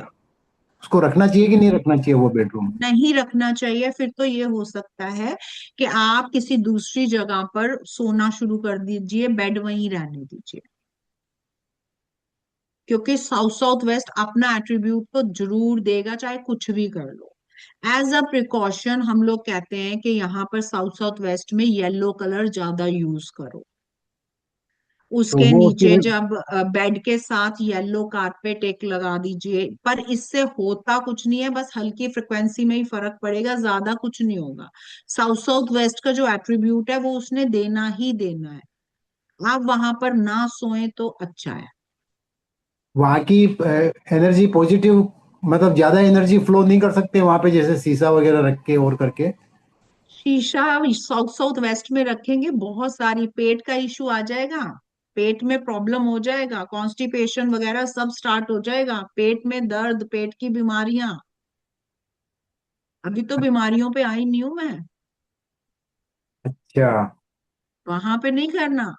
Speaker 5: उसको रखना चाहिए कि नहीं रखना चाहिए वो बेडरूम?
Speaker 1: नहीं रखना चाहिए। फिर तो ये हो सकता है कि आप किसी दूसरी जगह पर सोना शुरू कर दीजिए, बेड वहीं रहने दीजिए। क्योंकि साउथ साउथ वेस्ट अपना एट्रीब्यूट तो जरूर देगा, चाहे कुछ भी कर लो। एज अ प्रिकॉशन हम लोग कहते हैं कि यहाँ पर साउथ साउथ वेस्ट में येलो कलर ज्यादा यूज करो।
Speaker 5: तो
Speaker 1: उसके
Speaker 5: वो
Speaker 1: नीचे
Speaker 5: फिर
Speaker 1: जब बेड के साथ येलो कारपेट एक लगा दीजिए, पर इससे होता कुछ नहीं है, बस हल्की फ्रिक्वेंसी में ही फर्क पड़ेगा, ज्यादा कुछ नहीं होगा। साउथ साउथ वेस्ट का जो एट्रीब्यूट है वो उसने देना ही देना है। आप वहां पर ना सोए तो अच्छा है।
Speaker 5: वहाँ की एनर्जी पॉजिटिव, मतलब ज्यादा एनर्जी फ्लो नहीं कर सकते वहां पे, जैसे शीशा वगैरह रख के और करके?
Speaker 1: शीशा साउथ साउथ वेस्ट में रखेंगे, बहुत सारी पेट का इशू आ जाएगा। पेट में प्रॉब्लम हो जाएगा, कॉन्स्टिपेशन वगैरह सब स्टार्ट हो जाएगा, पेट में दर्द, पेट की बीमारियां। अभी तो बीमारियों पे आई नहीं हूं मैं।
Speaker 5: अच्छा।
Speaker 1: वहां पे नहीं करना।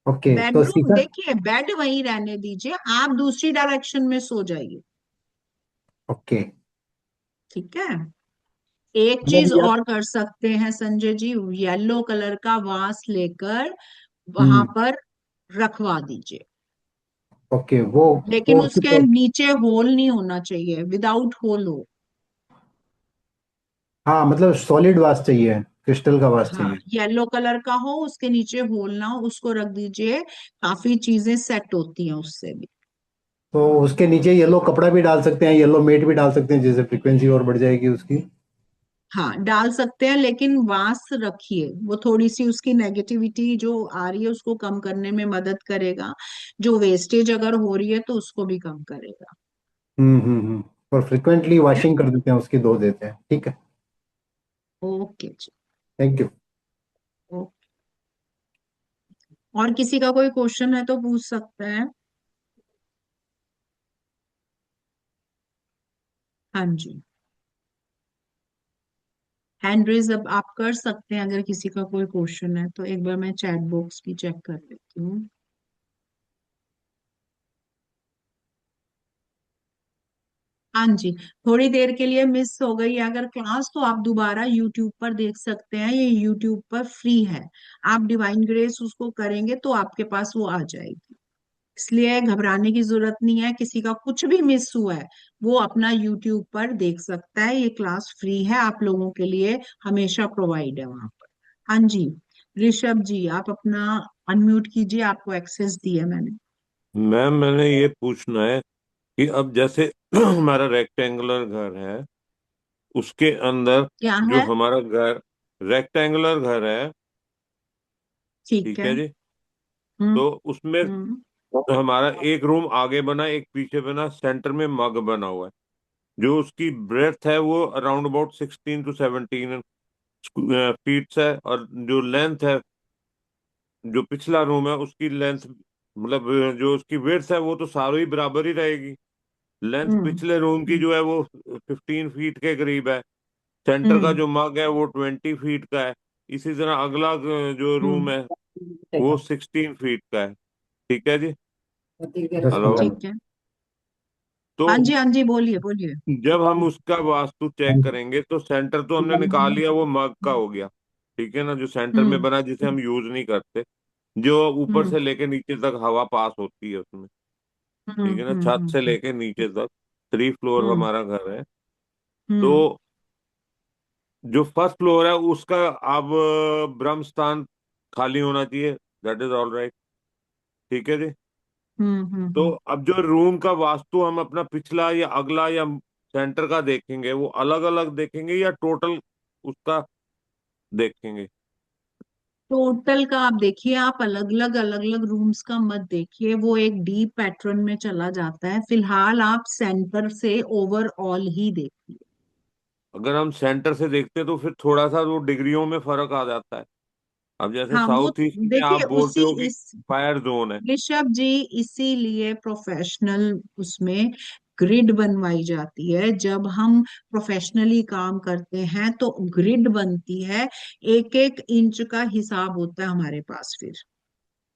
Speaker 5: ओके, तो
Speaker 1: बेडरूम
Speaker 5: शीशा।
Speaker 1: देखिए, बेड वहीं रहने दीजिए, आप दूसरी डायरेक्शन में सो जाइए।
Speaker 5: ओके।
Speaker 1: ठीक है। एक चीज
Speaker 5: मतलब यार।
Speaker 1: और कर सकते हैं संजय जी, येलो कलर का वास लेकर वहां
Speaker 5: हम्म।
Speaker 1: पर रखवा दीजिए।
Speaker 5: ओके, वो
Speaker 1: लेकिन
Speaker 5: वो उसकी
Speaker 1: उसके नीचे होल नहीं होना चाहिए, विदाउट होल हो।
Speaker 5: हाँ, मतलब सॉलिड वास चाहिए, क्रिस्टल का वास
Speaker 1: हाँ,
Speaker 5: चाहिए।
Speaker 1: येलो कलर का हो, उसके नीचे होल ना हो, उसको रख दीजिए। काफी चीजें सेट होती हैं उससे भी।
Speaker 5: तो उसके नीचे येलो कपड़ा भी डाल सकते हैं, येलो मेट भी डाल सकते हैं, जिससे फ्रीक्वेंसी और बढ़ जाएगी उसकी।
Speaker 1: हाँ, डाल सकते हैं, लेकिन वास रखिए, वो थोड़ी सी उसकी नेगेटिविटी जो आ रही है उसको कम करने में मदद करेगा। जो वेस्टेज अगर हो रही है तो उसको भी कम करेगा।
Speaker 5: और फ्रिक्वेंटली
Speaker 1: ठीक है।
Speaker 5: वॉशिंग कर देते हैं, उसकी धो देते हैं, ठीक है।
Speaker 1: ओके जी।
Speaker 5: Thank you.
Speaker 1: ओके। और किसी का कोई क्वेश्चन है तो पूछ सकते हैं। हाँ जी। हैंड रेज अब आप कर सकते हैं, अगर किसी का कोई क्वेश्चन है तो। एक बार मैं चैट बॉक्स भी चेक कर लेती हूँ। हाँ जी। थोड़ी देर के लिए मिस हो गई अगर क्लास, तो आप दोबारा यूट्यूब पर देख सकते हैं, ये यूट्यूब पर फ्री है। आप डिवाइन ग्रेस उसको करेंगे तो आपके पास वो आ जाएगी। इसलिए घबराने की जरूरत नहीं है, किसी का कुछ भी मिस हुआ है वो अपना यूट्यूब पर देख सकता है। ये क्लास फ्री है, आप लोगों के लिए हमेशा प्रोवाइड है वहां पर। हाँ जी। ऋषभ जी, आप अपना अनम्यूट कीजिए, आपको एक्सेस दिया मैंने।
Speaker 6: मैम मैंने ये पूछना है कि अब जैसे हमारा रेक्टेंगुलर घर है, उसके अंदर
Speaker 1: क्या
Speaker 6: जो
Speaker 1: है?
Speaker 6: हमारा घर रेक्टेंगुलर घर है,
Speaker 1: ठीक
Speaker 6: ठीक
Speaker 1: है।
Speaker 6: है जी,
Speaker 1: हम्म।
Speaker 6: तो उसमें
Speaker 1: हम्म।
Speaker 6: हमारा एक रूम आगे बना, एक पीछे बना, सेंटर में मग बना हुआ है। जो उसकी ब्रेथ है वो अराउंड अबाउट 16 to 17 फीट्स है, और जो लेंथ है, जो पिछला रूम है उसकी लेंथ, मतलब जो उसकी विड्थ है वो तो सारों ही बराबर ही रहेगी। लेंथ
Speaker 1: हम्म।
Speaker 6: पिछले रूम की जो है वो 15 फीट के करीब है। सेंटर का
Speaker 1: हम्म।
Speaker 6: जो मग है वो 20 फीट का है। इसी तरह अगला जो रूम
Speaker 1: हम्म।
Speaker 6: है वो 16 फीट का है। ठीक है जी।
Speaker 5: 10-15
Speaker 6: हेलो।
Speaker 1: ठीक
Speaker 5: मिनट
Speaker 1: है।
Speaker 6: तो
Speaker 1: हाँ जी, हाँ जी, बोलिए बोलिए।
Speaker 6: जब हम उसका वास्तु चेक करेंगे तो सेंटर तो हमने निकाल लिया, वो मग का हो गया। ठीक है ना, जो सेंटर में
Speaker 1: हम्म।
Speaker 6: बना, जिसे हम यूज नहीं करते, जो ऊपर
Speaker 1: हम्म।
Speaker 6: से लेके नीचे तक हवा पास होती है उसमें।
Speaker 1: हम्म।
Speaker 6: ठीक है ना,
Speaker 1: हम्म।
Speaker 6: छत से लेके नीचे तक 3 फ्लोर
Speaker 1: हम्म।
Speaker 6: हमारा घर है। तो
Speaker 1: हम्म।
Speaker 6: जो फर्स्ट फ्लोर है उसका अब ब्रह्म स्थान खाली होना चाहिए। That is all right. ठीक है जी।
Speaker 1: हम्म।
Speaker 6: तो अब जो रूम का वास्तु हम अपना पिछला या अगला या सेंटर का देखेंगे, वो अलग अलग देखेंगे या टोटल उसका देखेंगे?
Speaker 1: टोटल का आप देखिए, आप अलग अलग रूम्स का मत देखिए, वो एक डीप पैटर्न में चला जाता है। फिलहाल आप सेंटर से ओवरऑल ही देखिए।
Speaker 6: अगर हम सेंटर से देखते हैं तो फिर थोड़ा सा वो डिग्रियों में फर्क आ जाता है। अब जैसे
Speaker 1: हाँ, वो
Speaker 6: साउथ ईस्ट में आप
Speaker 1: देखिए
Speaker 6: बोलते
Speaker 1: उसी
Speaker 6: हो कि
Speaker 1: इस
Speaker 6: फायर जोन है।
Speaker 1: ऋषभ जी, इसीलिए प्रोफेशनल उसमें ग्रिड बनवाई जाती है। जब हम प्रोफेशनली काम करते हैं तो ग्रिड बनती है, एक एक इंच का हिसाब होता है हमारे पास। फिर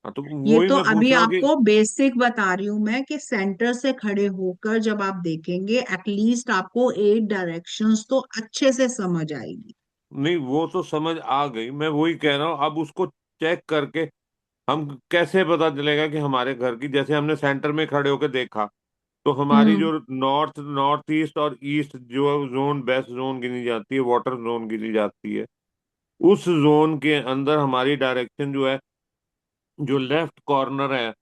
Speaker 6: हाँ, तो
Speaker 1: ये
Speaker 6: वही
Speaker 1: तो
Speaker 6: मैं पूछ
Speaker 1: अभी
Speaker 6: रहा हूँ कि
Speaker 1: आपको बेसिक बता रही हूँ मैं कि सेंटर से खड़े होकर जब आप देखेंगे एटलीस्ट आपको 8 डायरेक्शंस तो अच्छे से समझ आएगी।
Speaker 6: नहीं, वो तो समझ आ गई, मैं वही कह रहा हूँ। अब उसको चेक करके हम कैसे पता चलेगा कि हमारे घर की, जैसे हमने सेंटर में खड़े होकर देखा तो हमारी
Speaker 1: हम्म
Speaker 6: जो नॉर्थ नॉर्थ ईस्ट और ईस्ट जो जोन बेस्ट जोन गिनी जाती है, वाटर जोन गिनी जाती है, उस जोन के अंदर हमारी डायरेक्शन जो है, जो लेफ्ट कॉर्नर है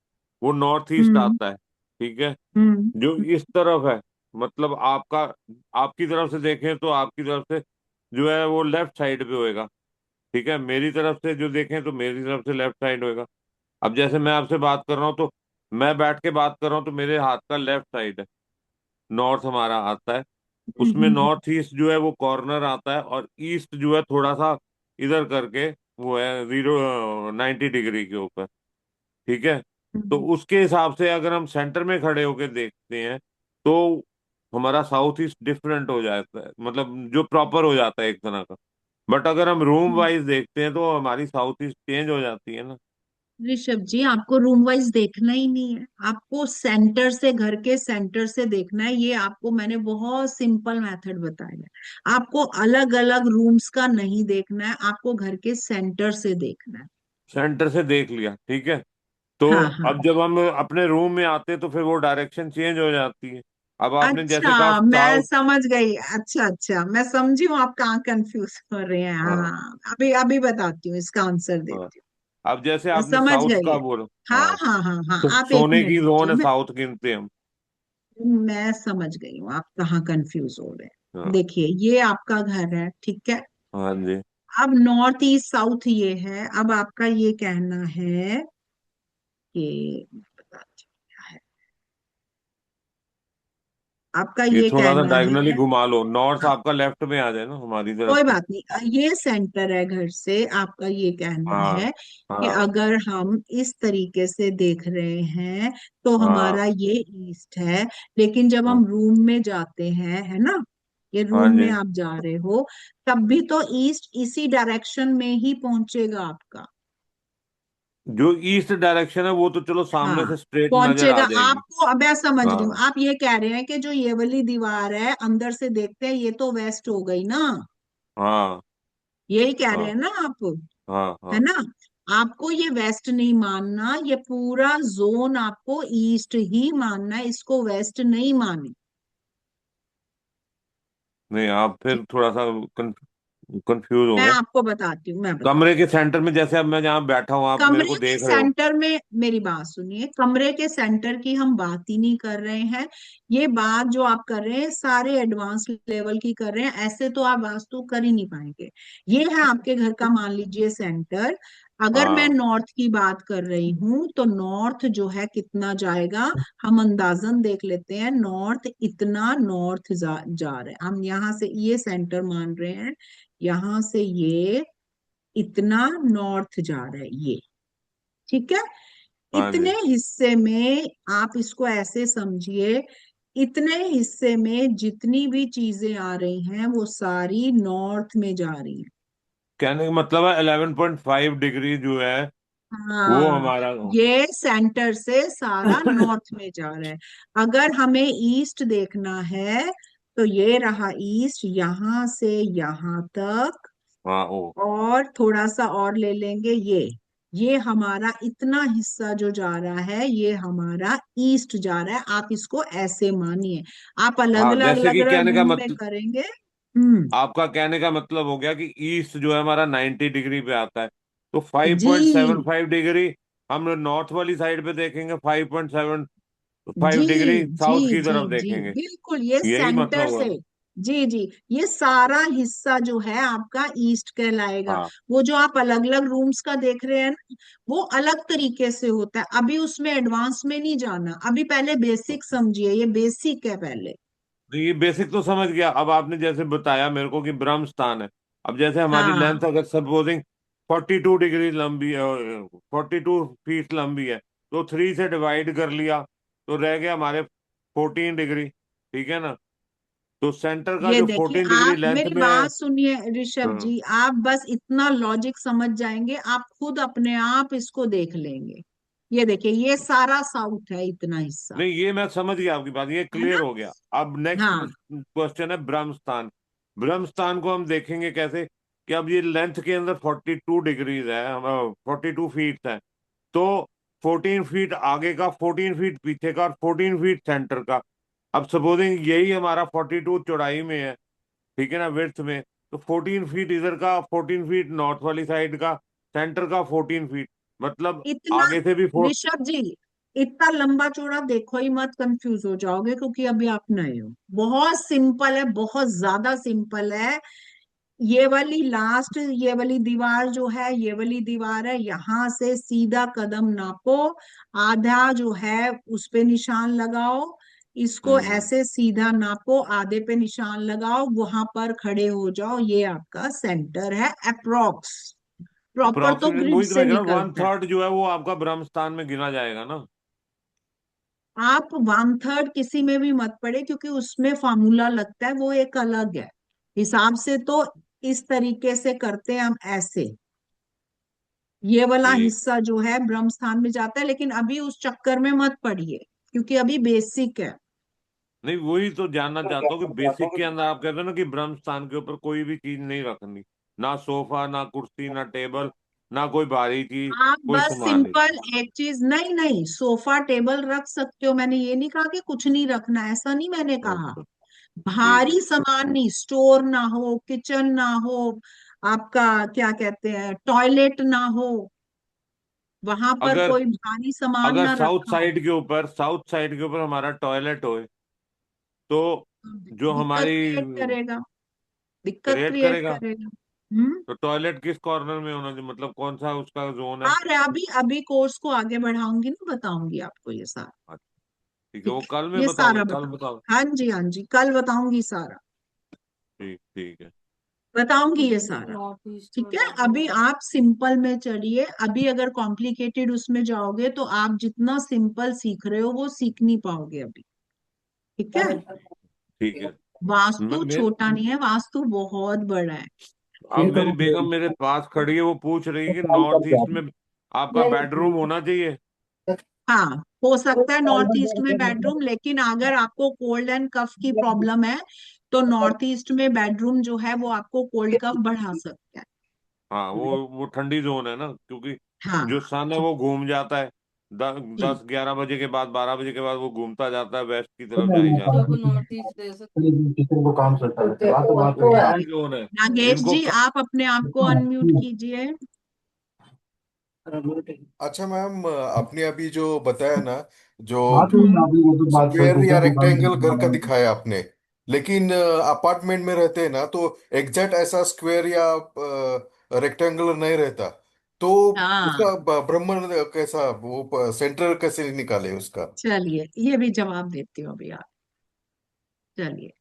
Speaker 6: वो नॉर्थ ईस्ट
Speaker 1: हम्म
Speaker 6: आता है। ठीक है।
Speaker 1: हम्म
Speaker 6: जो इस तरफ है, मतलब आपका, आपकी तरफ से देखें तो आपकी तरफ से जो है वो लेफ्ट साइड पे होएगा। ठीक है। मेरी तरफ से जो देखें तो मेरी तरफ से लेफ्ट साइड होएगा। अब जैसे मैं आपसे बात कर रहा हूँ तो मैं बैठ के बात कर रहा हूँ तो मेरे हाथ का लेफ्ट साइड है, नॉर्थ हमारा आता है। उसमें
Speaker 1: हम्म
Speaker 6: नॉर्थ ईस्ट जो है वो कॉर्नर आता है, और ईस्ट जो है थोड़ा सा इधर करके वो है 90 डिग्री के ऊपर। ठीक है। तो
Speaker 1: हम्म
Speaker 6: उसके हिसाब से अगर हम सेंटर में खड़े होकर देखते हैं तो हमारा साउथ ईस्ट डिफरेंट हो जाता है, मतलब जो प्रॉपर हो जाता है एक तरह का। बट अगर हम रूम
Speaker 1: हम्म।
Speaker 6: वाइज देखते हैं तो हमारी साउथ ईस्ट चेंज हो जाती है ना।
Speaker 1: ऋषभ जी, आपको रूम वाइज देखना ही नहीं है, आपको सेंटर से, घर के सेंटर से देखना है। ये आपको मैंने बहुत सिंपल मेथड बताया है। आपको अलग अलग रूम्स का नहीं देखना है, आपको घर के सेंटर से देखना है।
Speaker 6: सेंटर से देख लिया, ठीक है। तो
Speaker 1: हाँ हाँ।
Speaker 6: अब जब हम अपने रूम में आते हैं तो फिर वो डायरेक्शन चेंज हो जाती है। अब आपने जैसे कहा
Speaker 1: अच्छा, मैं
Speaker 6: साउथ।
Speaker 1: समझ गई। अच्छा अच्छा, मैं समझी हूँ आप कहाँ कंफ्यूज कर रहे हैं।
Speaker 6: हाँ
Speaker 1: हाँ, अभी अभी बताती हूँ, इसका आंसर
Speaker 6: हाँ।
Speaker 1: देती
Speaker 6: अब जैसे
Speaker 1: हूँ। मैं
Speaker 6: आपने
Speaker 1: समझ
Speaker 6: साउथ का
Speaker 1: गई।
Speaker 6: बोला।
Speaker 1: हाँ
Speaker 6: हाँ।
Speaker 1: हाँ हाँ हाँ,
Speaker 6: तो
Speaker 1: आप एक
Speaker 6: सोने
Speaker 1: मिनट
Speaker 6: की जोन
Speaker 1: दीजिए।
Speaker 6: है, साउथ गिनते हैं हम।
Speaker 1: मैं समझ गई हूँ आप कहाँ कंफ्यूज हो रहे हैं।
Speaker 6: हाँ।
Speaker 1: देखिए, ये आपका घर है, ठीक है।
Speaker 6: हाँ जी।
Speaker 1: अब नॉर्थ ईस्ट साउथ ये है। अब आपका ये कहना है कि, बताती हूँ क्या है आपका
Speaker 6: ये
Speaker 1: ये
Speaker 6: थोड़ा सा
Speaker 1: कहना
Speaker 6: डायगनली
Speaker 1: है।
Speaker 6: घुमा लो, नॉर्थ
Speaker 1: हाँ,
Speaker 6: आपका लेफ्ट में आ जाए ना हमारी तरफ
Speaker 1: कोई
Speaker 6: से।
Speaker 1: बात नहीं, ये सेंटर है घर से। आपका ये कहना
Speaker 6: हाँ
Speaker 1: है कि
Speaker 6: हाँ
Speaker 1: अगर हम इस तरीके से देख रहे हैं तो
Speaker 6: हाँ
Speaker 1: हमारा ये ईस्ट है। लेकिन जब
Speaker 6: हाँ।
Speaker 1: हम रूम में जाते हैं, है ना, ये
Speaker 6: हाँ
Speaker 1: रूम में
Speaker 6: जी।
Speaker 1: आप जा रहे हो, तब भी तो ईस्ट इसी डायरेक्शन में ही पहुंचेगा आपका।
Speaker 6: जो ईस्ट डायरेक्शन है वो तो चलो सामने
Speaker 1: हाँ,
Speaker 6: से स्ट्रेट नजर आ
Speaker 1: पहुंचेगा
Speaker 6: जाएगी।
Speaker 1: आपको। अब मैं समझ रही हूँ,
Speaker 6: हाँ
Speaker 1: आप ये कह रहे हैं कि जो ये वाली दीवार है अंदर से देखते हैं, ये तो वेस्ट हो गई ना।
Speaker 6: हाँ
Speaker 1: यही कह रहे
Speaker 6: हाँ
Speaker 1: हैं ना आप,
Speaker 6: हाँ
Speaker 1: है
Speaker 6: हाँ।
Speaker 1: ना। आपको ये वेस्ट नहीं मानना, ये पूरा जोन आपको ईस्ट ही मानना है, इसको वेस्ट नहीं माने।
Speaker 6: नहीं, आप
Speaker 1: ठीक।
Speaker 6: फिर थोड़ा सा कंफ्यूज हो
Speaker 1: मैं
Speaker 6: गए।
Speaker 1: आपको बताती हूँ, मैं बताती
Speaker 6: कमरे के सेंटर में जैसे अब मैं जहाँ बैठा हूँ, आप मेरे
Speaker 1: कमरे
Speaker 6: को
Speaker 1: के
Speaker 6: देख रहे हो।
Speaker 1: सेंटर में, मेरी बात सुनिए, कमरे के सेंटर की हम बात ही नहीं कर रहे हैं। ये बात जो आप कर रहे हैं सारे एडवांस लेवल की कर रहे हैं, ऐसे तो आप वास्तु कर ही नहीं पाएंगे। ये है आपके घर का, मान लीजिए, सेंटर। अगर मैं
Speaker 6: हाँ
Speaker 1: नॉर्थ की बात कर रही हूँ तो नॉर्थ जो है कितना जाएगा, हम अंदाजन देख लेते हैं। नॉर्थ इतना नॉर्थ जा रहा है, हम यहाँ से ये सेंटर मान रहे हैं, यहाँ से ये इतना नॉर्थ जा रहा है ये, ठीक है।
Speaker 6: हाँ
Speaker 1: इतने
Speaker 6: जी।
Speaker 1: हिस्से में आप इसको ऐसे समझिए, इतने हिस्से में जितनी भी चीजें आ रही हैं वो सारी नॉर्थ में जा रही हैं।
Speaker 6: कहने का मतलब है 11.5 डिग्री जो है वो
Speaker 1: हाँ,
Speaker 6: हमारा।
Speaker 1: ये सेंटर से सारा नॉर्थ में जा रहा है। अगर हमें ईस्ट देखना है तो ये रहा ईस्ट, यहां से यहां तक।
Speaker 6: हाँ ओ।
Speaker 1: और थोड़ा सा और ले लेंगे, ये हमारा इतना हिस्सा जो जा रहा है ये हमारा ईस्ट जा रहा है। आप इसको ऐसे मानिए। आप अलग
Speaker 6: हाँ,
Speaker 1: अलग
Speaker 6: जैसे
Speaker 1: अलग
Speaker 6: कि
Speaker 1: अलग
Speaker 6: कहने का
Speaker 1: रूम में
Speaker 6: मतलब,
Speaker 1: करेंगे। हम्म।
Speaker 6: आपका कहने का मतलब हो गया कि ईस्ट जो है हमारा 90 डिग्री पे आता है, तो five
Speaker 1: G
Speaker 6: point seven five degree हम नॉर्थ वाली साइड पे देखेंगे, 5.75
Speaker 1: जी
Speaker 6: डिग्री
Speaker 1: जी
Speaker 6: साउथ की
Speaker 1: जी
Speaker 6: तरफ
Speaker 1: जी,
Speaker 6: देखेंगे।
Speaker 1: बिल्कुल, ये
Speaker 6: यही
Speaker 1: सेंटर
Speaker 6: मतलब हुआ।
Speaker 1: से। जी जी, ये सारा हिस्सा जो है आपका ईस्ट कहलाएगा।
Speaker 6: हाँ।
Speaker 1: वो जो आप अलग अलग रूम्स का देख रहे हैं ना, वो अलग तरीके से होता है। अभी उसमें एडवांस में नहीं जाना, अभी पहले बेसिक समझिए, ये बेसिक है पहले।
Speaker 6: तो ये बेसिक तो समझ गया। अब आपने जैसे बताया मेरे को कि ब्रह्म स्थान है, अब जैसे हमारी
Speaker 1: हाँ
Speaker 6: लेंथ अगर सपोजिंग 42 डिग्री लंबी, 42 फीट लंबी है, तो 3 से डिवाइड कर लिया तो रह गया हमारे 14 डिग्री। ठीक है ना। तो सेंटर का
Speaker 1: ये
Speaker 6: जो
Speaker 1: देखिए
Speaker 6: 14 डिग्री
Speaker 1: आप
Speaker 6: लेंथ
Speaker 1: मेरी
Speaker 6: में है।
Speaker 1: बात सुनिए ऋषभ
Speaker 6: हाँ।
Speaker 1: जी, आप बस इतना लॉजिक समझ जाएंगे, आप खुद अपने आप इसको देख लेंगे। ये देखिए ये सारा साउथ है, इतना हिस्सा,
Speaker 6: नहीं, ये मैं समझ गया आपकी बात, ये
Speaker 1: है
Speaker 6: क्लियर
Speaker 1: ना।
Speaker 6: हो गया। अब नेक्स्ट
Speaker 1: हाँ,
Speaker 6: क्वेश्चन है ब्रह्मस्थान। ब्रह्मस्थान को हम देखेंगे कैसे, कि अब ये लेंथ के अंदर 42 डिग्रीज है, 42 फीट है। तो 14 फीट आगे का, 14 फीट पीछे का, और 14 फीट सेंटर का। अब सपोजिंग यही हमारा 42 चौड़ाई में है, ठीक है ना, विड्थ में। तो 14 फीट इधर का, 14 फीट नॉर्थ वाली साइड का, सेंटर का 14 फीट, मतलब
Speaker 1: इतना
Speaker 6: आगे से भी
Speaker 1: ऋषभ जी, इतना लंबा चौड़ा देखो ही मत, कंफ्यूज हो जाओगे, क्योंकि अभी आप नए हो। बहुत सिंपल है, बहुत ज्यादा सिंपल है। ये वाली लास्ट, ये वाली दीवार जो है, ये वाली दीवार है, यहां से सीधा कदम नापो, आधा जो है उस पे निशान लगाओ, इसको
Speaker 6: हम्म।
Speaker 1: ऐसे सीधा नापो, आधे पे निशान लगाओ, वहां पर खड़े हो जाओ, ये आपका सेंटर है अप्रोक्स। प्रॉपर तो
Speaker 6: अप्रोक्सीमेट
Speaker 1: ग्रिड
Speaker 6: वही तो
Speaker 1: से
Speaker 6: मैं कह रहा हूँ, वन
Speaker 1: निकलता है।
Speaker 6: थर्ड जो है वो आपका ब्रह्मस्थान में गिना जाएगा ना।
Speaker 1: आप वन थर्ड किसी में भी मत पड़े, क्योंकि उसमें फार्मूला लगता है, वो एक अलग है हिसाब से। तो इस तरीके से करते हैं हम ऐसे, ये वाला
Speaker 6: ठीक।
Speaker 1: हिस्सा जो है ब्रह्म स्थान में जाता है, लेकिन अभी उस चक्कर में मत पड़िए, क्योंकि अभी बेसिक है।
Speaker 6: नहीं, वही तो जानना चाहता हूँ कि बेसिक के अंदर आप कहते हो ना कि ब्रह्मस्थान के ऊपर कोई भी चीज नहीं रखनी, ना सोफा, ना कुर्सी, ना टेबल, ना कोई भारी चीज,
Speaker 1: आप
Speaker 6: कोई
Speaker 1: बस
Speaker 6: सामान नहीं।
Speaker 1: सिंपल एक चीज, नहीं नहीं, सोफा टेबल रख सकते हो, मैंने ये नहीं कहा कि कुछ नहीं रखना, ऐसा नहीं मैंने कहा।
Speaker 6: अच्छा। ठीक है।
Speaker 1: भारी सामान नहीं, स्टोर ना हो, किचन ना हो, आपका क्या कहते हैं, टॉयलेट ना हो, वहां पर
Speaker 6: अगर
Speaker 1: कोई भारी सामान
Speaker 6: अगर
Speaker 1: ना रखा हो।
Speaker 6: साउथ साइड के ऊपर हमारा टॉयलेट हो, तो जो
Speaker 1: दिक्कत
Speaker 6: हमारी
Speaker 1: क्रिएट करेगा, दिक्कत
Speaker 6: क्रिएट
Speaker 1: क्रिएट
Speaker 6: करेगा।
Speaker 1: करेगा। हम्म।
Speaker 6: तो टॉयलेट किस कॉर्नर में होना चाहिए, मतलब कौन सा उसका जोन है?
Speaker 1: अरे अभी अभी कोर्स को आगे बढ़ाऊंगी ना, बताऊंगी आपको ये सारा।
Speaker 6: अच्छा, ठीक है, वो
Speaker 1: ठीक
Speaker 6: कल
Speaker 1: है,
Speaker 6: में
Speaker 1: ये
Speaker 6: बताओगे,
Speaker 1: सारा
Speaker 6: कल
Speaker 1: बता,
Speaker 6: बताओ।
Speaker 1: हाँ जी हाँ जी, कल बताऊंगी सारा,
Speaker 6: ठीक, ठीक है।
Speaker 1: बताऊंगी ये सारा। ठीक है, अभी आप सिंपल में चलिए, अभी अगर कॉम्प्लिकेटेड उसमें जाओगे तो आप जितना सिंपल सीख रहे हो वो सीख नहीं पाओगे अभी। ठीक है,
Speaker 6: ठीक है।
Speaker 1: वास्तु
Speaker 6: मैं
Speaker 1: छोटा नहीं है, वास्तु बहुत बड़ा है।
Speaker 6: अब मेरी बेगम मेरे पास खड़ी है, वो पूछ रही है कि नॉर्थ ईस्ट में आपका बेडरूम होना चाहिए।
Speaker 1: हाँ, हो सकता है नॉर्थ ईस्ट में बेडरूम, लेकिन अगर आपको कोल्ड एंड कफ की प्रॉब्लम है तो नॉर्थ ईस्ट में बेडरूम जो है वो आपको कोल्ड कफ बढ़ा सकता है।
Speaker 6: हाँ, वो ठंडी जोन है ना, क्योंकि
Speaker 1: हाँ,
Speaker 6: जो सन है
Speaker 1: ठीक
Speaker 6: वो घूम जाता है।
Speaker 1: ठीक।
Speaker 6: 10-11 बजे के बाद, 12 बजे के बाद वो घूमता जाता है, वेस्ट की तरफ जा ही जाता है।
Speaker 5: किसी को काम करता है बात
Speaker 6: वो
Speaker 5: बात
Speaker 6: ठंडी जोन है।
Speaker 1: नागेश
Speaker 6: इनको
Speaker 1: जी, आप अपने आप को अनम्यूट कीजिए।
Speaker 7: अच्छा मैम, आपने अभी जो बताया ना, जो
Speaker 5: बात हुई ना
Speaker 1: हम्म।
Speaker 5: अभी, वो तो बात
Speaker 7: स्क्वायर या
Speaker 5: किचन को काम
Speaker 7: रेक्टेंगल घर का
Speaker 5: करता
Speaker 7: दिखाया आपने, लेकिन अपार्टमेंट में रहते हैं ना, तो एग्जैक्ट ऐसा स्क्वायर या रेक्टेंगल नहीं रहता। तो
Speaker 1: हाँ,
Speaker 7: उसका ब्रह्मण कैसा, वो सेंटर कैसे निकाले उसका?
Speaker 1: चलिए ये भी जवाब देती हूँ अभी आप। चलिए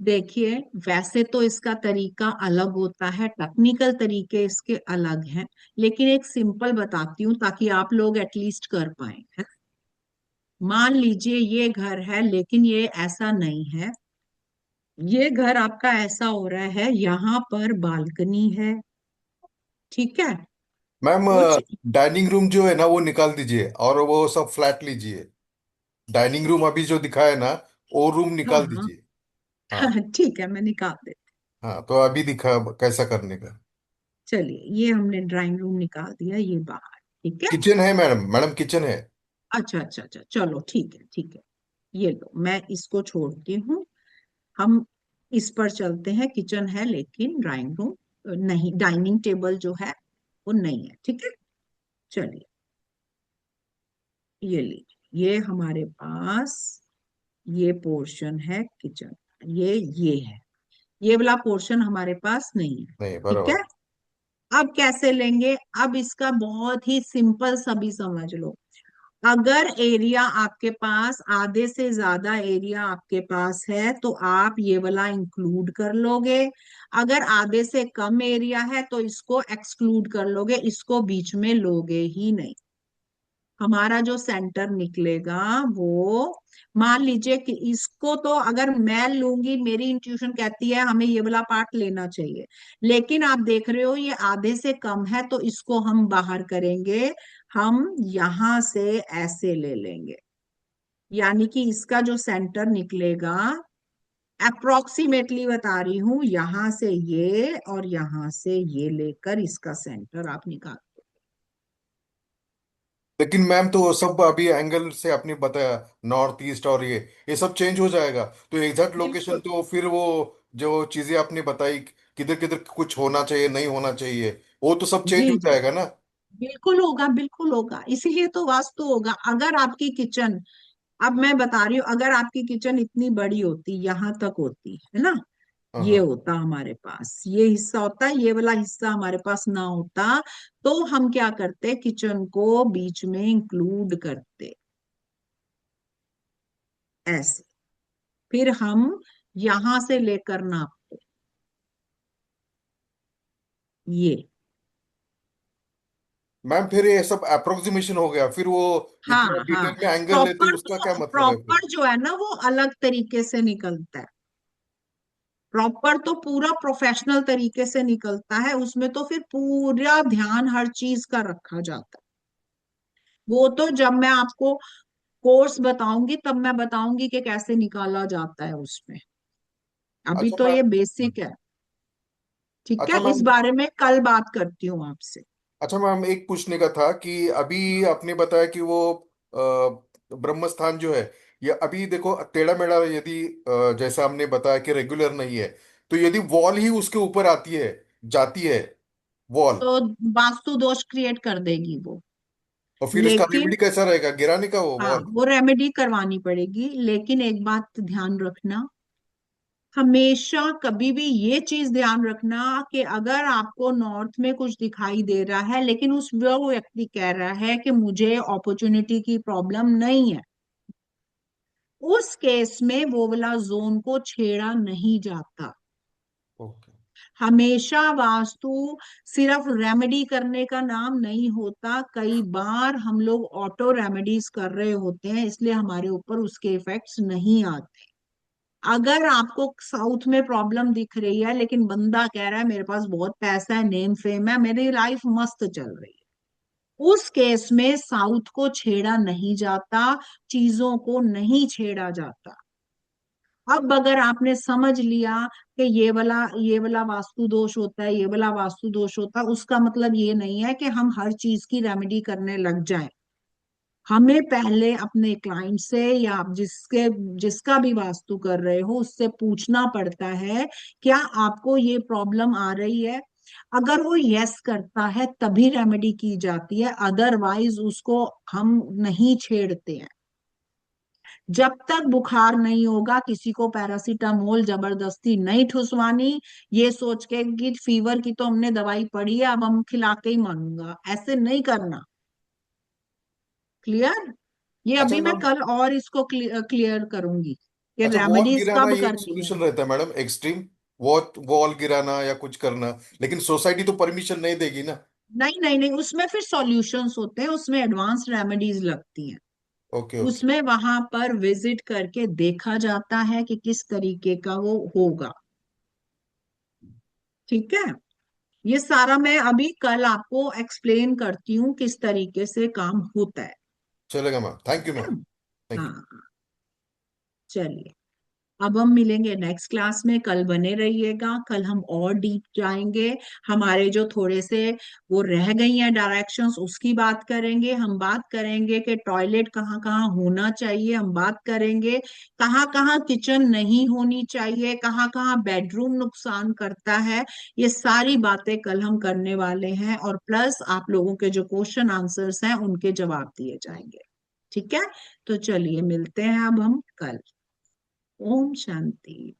Speaker 1: देखिए, वैसे तो इसका तरीका अलग होता है, टेक्निकल तरीके इसके अलग हैं, लेकिन एक सिंपल बताती हूँ ताकि आप लोग एटलीस्ट कर पाए, है। मान लीजिए ये घर है, लेकिन ये ऐसा नहीं है, ये घर आपका ऐसा हो रहा है, यहाँ पर बालकनी है, ठीक है,
Speaker 7: मैम,
Speaker 1: कुछ।
Speaker 7: डाइनिंग रूम जो है ना वो निकाल दीजिए और वो सब फ्लैट लीजिए। डाइनिंग रूम अभी जो दिखाया ना, वो रूम
Speaker 1: हाँ
Speaker 7: निकाल
Speaker 1: हाँ
Speaker 7: दीजिए। हाँ।
Speaker 1: ठीक है, मैं निकाल देती।
Speaker 7: हाँ, तो अभी दिखा कैसा करने का।
Speaker 1: चलिए, ये हमने ड्राइंग रूम निकाल दिया, ये बाहर, ठीक है।
Speaker 7: किचन है मैडम, मैडम किचन है।
Speaker 1: अच्छा अच्छा अच्छा, चलो ठीक है ठीक है, ये लो, मैं इसको छोड़ती हूँ। हम इस पर चलते हैं, किचन है लेकिन ड्राइंग रूम नहीं, डाइनिंग टेबल जो है वो नहीं है, ठीक है। चलिए, ये लीजिए, ये हमारे पास ये पोर्शन है किचन, ये है, ये वाला पोर्शन हमारे पास नहीं है,
Speaker 7: नहीं,
Speaker 1: ठीक है।
Speaker 7: बराबर।
Speaker 1: अब कैसे लेंगे, अब इसका बहुत ही सिंपल, सभी समझ लो। अगर एरिया आपके पास, आधे से ज्यादा एरिया आपके पास है तो आप ये वाला इंक्लूड कर लोगे, अगर आधे से कम एरिया है तो इसको एक्सक्लूड कर लोगे, इसको बीच में लोगे ही नहीं। हमारा जो सेंटर निकलेगा वो, मान लीजिए कि इसको तो अगर मैं लूंगी, मेरी इंट्यूशन कहती है हमें ये वाला पार्ट लेना चाहिए, लेकिन आप देख रहे हो ये आधे से कम है, तो इसको हम बाहर करेंगे, हम यहां से ऐसे ले लेंगे, यानी कि इसका जो सेंटर निकलेगा, अप्रोक्सीमेटली बता रही हूं, यहां से ये और यहां से ये लेकर इसका सेंटर आप निकाल।
Speaker 7: लेकिन मैम तो सब अभी एंगल से आपने बताया, नॉर्थ ईस्ट और ये सब चेंज हो जाएगा, तो एग्जैक्ट लोकेशन
Speaker 1: बिल्कुल
Speaker 7: तो फिर वो जो चीजें आपने बताई किधर किधर कुछ होना चाहिए नहीं होना चाहिए, वो तो सब चेंज
Speaker 1: जी
Speaker 7: हो
Speaker 1: जी,
Speaker 7: जाएगा ना।
Speaker 1: बिल्कुल होगा, बिल्कुल होगा, इसीलिए तो वास्तु होगा। अगर आपकी किचन, अब मैं बता रही हूँ, अगर आपकी किचन इतनी बड़ी होती, यहां तक होती है ना,
Speaker 7: हाँ
Speaker 1: ये
Speaker 7: हाँ।
Speaker 1: होता हमारे पास, ये हिस्सा होता, ये वाला हिस्सा हमारे पास ना होता, तो हम क्या करते, किचन को बीच में इंक्लूड करते ऐसे, फिर हम यहां से लेकर नापते, ये।
Speaker 7: मैम फिर ये सब अप्रोक्सीमेशन हो गया, फिर वो
Speaker 1: हाँ
Speaker 7: इतना
Speaker 1: हाँ,
Speaker 7: डिटेल में एंगल लेते
Speaker 1: प्रॉपर
Speaker 7: उसका क्या
Speaker 1: तो,
Speaker 7: मतलब है फिर।
Speaker 1: प्रॉपर जो है ना वो अलग तरीके से निकलता है, प्रॉपर तो पूरा प्रोफेशनल तरीके से निकलता है, उसमें तो फिर पूरा ध्यान हर चीज का रखा जाता है। वो तो जब मैं आपको कोर्स बताऊंगी तब मैं बताऊंगी कि कैसे निकाला जाता है उसमें, अभी
Speaker 7: अच्छा
Speaker 1: तो ये
Speaker 7: मैम।
Speaker 1: बेसिक है। ठीक है,
Speaker 7: अच्छा
Speaker 1: इस
Speaker 7: मैम।
Speaker 1: बारे में कल बात करती हूँ आपसे।
Speaker 7: अच्छा मैम, एक पूछने का था कि अभी आपने बताया कि वो ब्रह्म स्थान जो है, ये अभी देखो टेढ़ा मेढ़ा, यदि जैसा हमने बताया कि रेगुलर नहीं है, तो यदि वॉल ही उसके ऊपर आती है, जाती है वॉल,
Speaker 1: तो वास्तु दोष क्रिएट कर देगी वो,
Speaker 7: और फिर इसका
Speaker 1: लेकिन
Speaker 7: रेमेडी कैसा रहेगा, गिराने का वो
Speaker 1: हाँ,
Speaker 7: वॉल।
Speaker 1: वो रेमेडी करवानी पड़ेगी, लेकिन एक बात ध्यान रखना, हमेशा कभी भी ये चीज ध्यान रखना कि अगर आपको नॉर्थ में कुछ दिखाई दे रहा है, लेकिन उस वो व्यक्ति कह रहा है कि मुझे अपॉर्चुनिटी की प्रॉब्लम नहीं है, उस केस में वो वाला जोन को छेड़ा नहीं जाता।
Speaker 7: ओके।
Speaker 1: हमेशा वास्तु सिर्फ रेमेडी करने का नाम नहीं होता, कई बार हम लोग ऑटो रेमेडीज कर रहे होते हैं, इसलिए हमारे ऊपर उसके इफेक्ट्स नहीं आते। अगर आपको साउथ में प्रॉब्लम दिख रही है, लेकिन बंदा कह रहा है मेरे पास बहुत पैसा है, नेम फेम है, मेरी लाइफ मस्त चल रही है, उस केस में साउथ को छेड़ा नहीं जाता, चीजों को नहीं छेड़ा जाता। अब अगर आपने समझ लिया कि ये वाला वास्तु दोष होता है, ये वाला वास्तु दोष होता है, उसका मतलब ये नहीं है कि हम हर चीज की रेमेडी करने लग जाएं। हमें पहले अपने क्लाइंट से या आप जिसका भी वास्तु कर रहे हो उससे पूछना पड़ता है, क्या आपको ये प्रॉब्लम आ रही है। अगर वो यस करता है तभी रेमेडी की जाती है, अदरवाइज उसको हम नहीं छेड़ते हैं। जब तक बुखार नहीं होगा किसी को पैरासीटामोल जबरदस्ती नहीं ठुसवानी, ये सोच के कि फीवर की तो हमने दवाई पड़ी है अब हम खिला के ही मानूंगा, ऐसे नहीं करना। क्लियर? ये
Speaker 7: अच्छा
Speaker 1: अभी मैं
Speaker 7: मैम।
Speaker 1: कल और इसको क्लियर करूंगी कि
Speaker 7: अच्छा, वॉल
Speaker 1: रेमेडीज
Speaker 7: गिराना
Speaker 1: कब
Speaker 7: ये एक
Speaker 1: करनी है।
Speaker 7: सोल्यूशन रहता है मैडम, एक्सट्रीम वॉल वॉल गिराना या कुछ करना, लेकिन सोसाइटी तो परमिशन नहीं देगी ना।
Speaker 1: नहीं नहीं नहीं, उसमें फिर सॉल्यूशंस होते हैं, उसमें एडवांस रेमेडीज लगती हैं,
Speaker 7: ओके ओके।
Speaker 1: उसमें वहां पर विजिट करके देखा जाता है कि किस तरीके का वो होगा। ठीक है, ये सारा मैं अभी कल आपको एक्सप्लेन करती हूँ किस तरीके से काम होता है।
Speaker 7: चलेगा ma'am, thank you ma'am. Thank you.
Speaker 1: हाँ, चलिए, अब हम मिलेंगे नेक्स्ट क्लास में, कल बने रहिएगा, कल हम और डीप जाएंगे। हमारे जो थोड़े से वो रह गई हैं डायरेक्शंस उसकी बात करेंगे, हम बात करेंगे कि टॉयलेट कहाँ कहाँ होना चाहिए, हम बात करेंगे कहाँ कहाँ किचन नहीं होनी चाहिए, कहाँ कहाँ बेडरूम नुकसान करता है। ये सारी बातें कल हम करने वाले हैं, और प्लस आप लोगों के जो क्वेश्चन आंसर्स हैं उनके जवाब दिए जाएंगे। ठीक है, तो चलिए मिलते हैं अब हम कल। ओम शांति।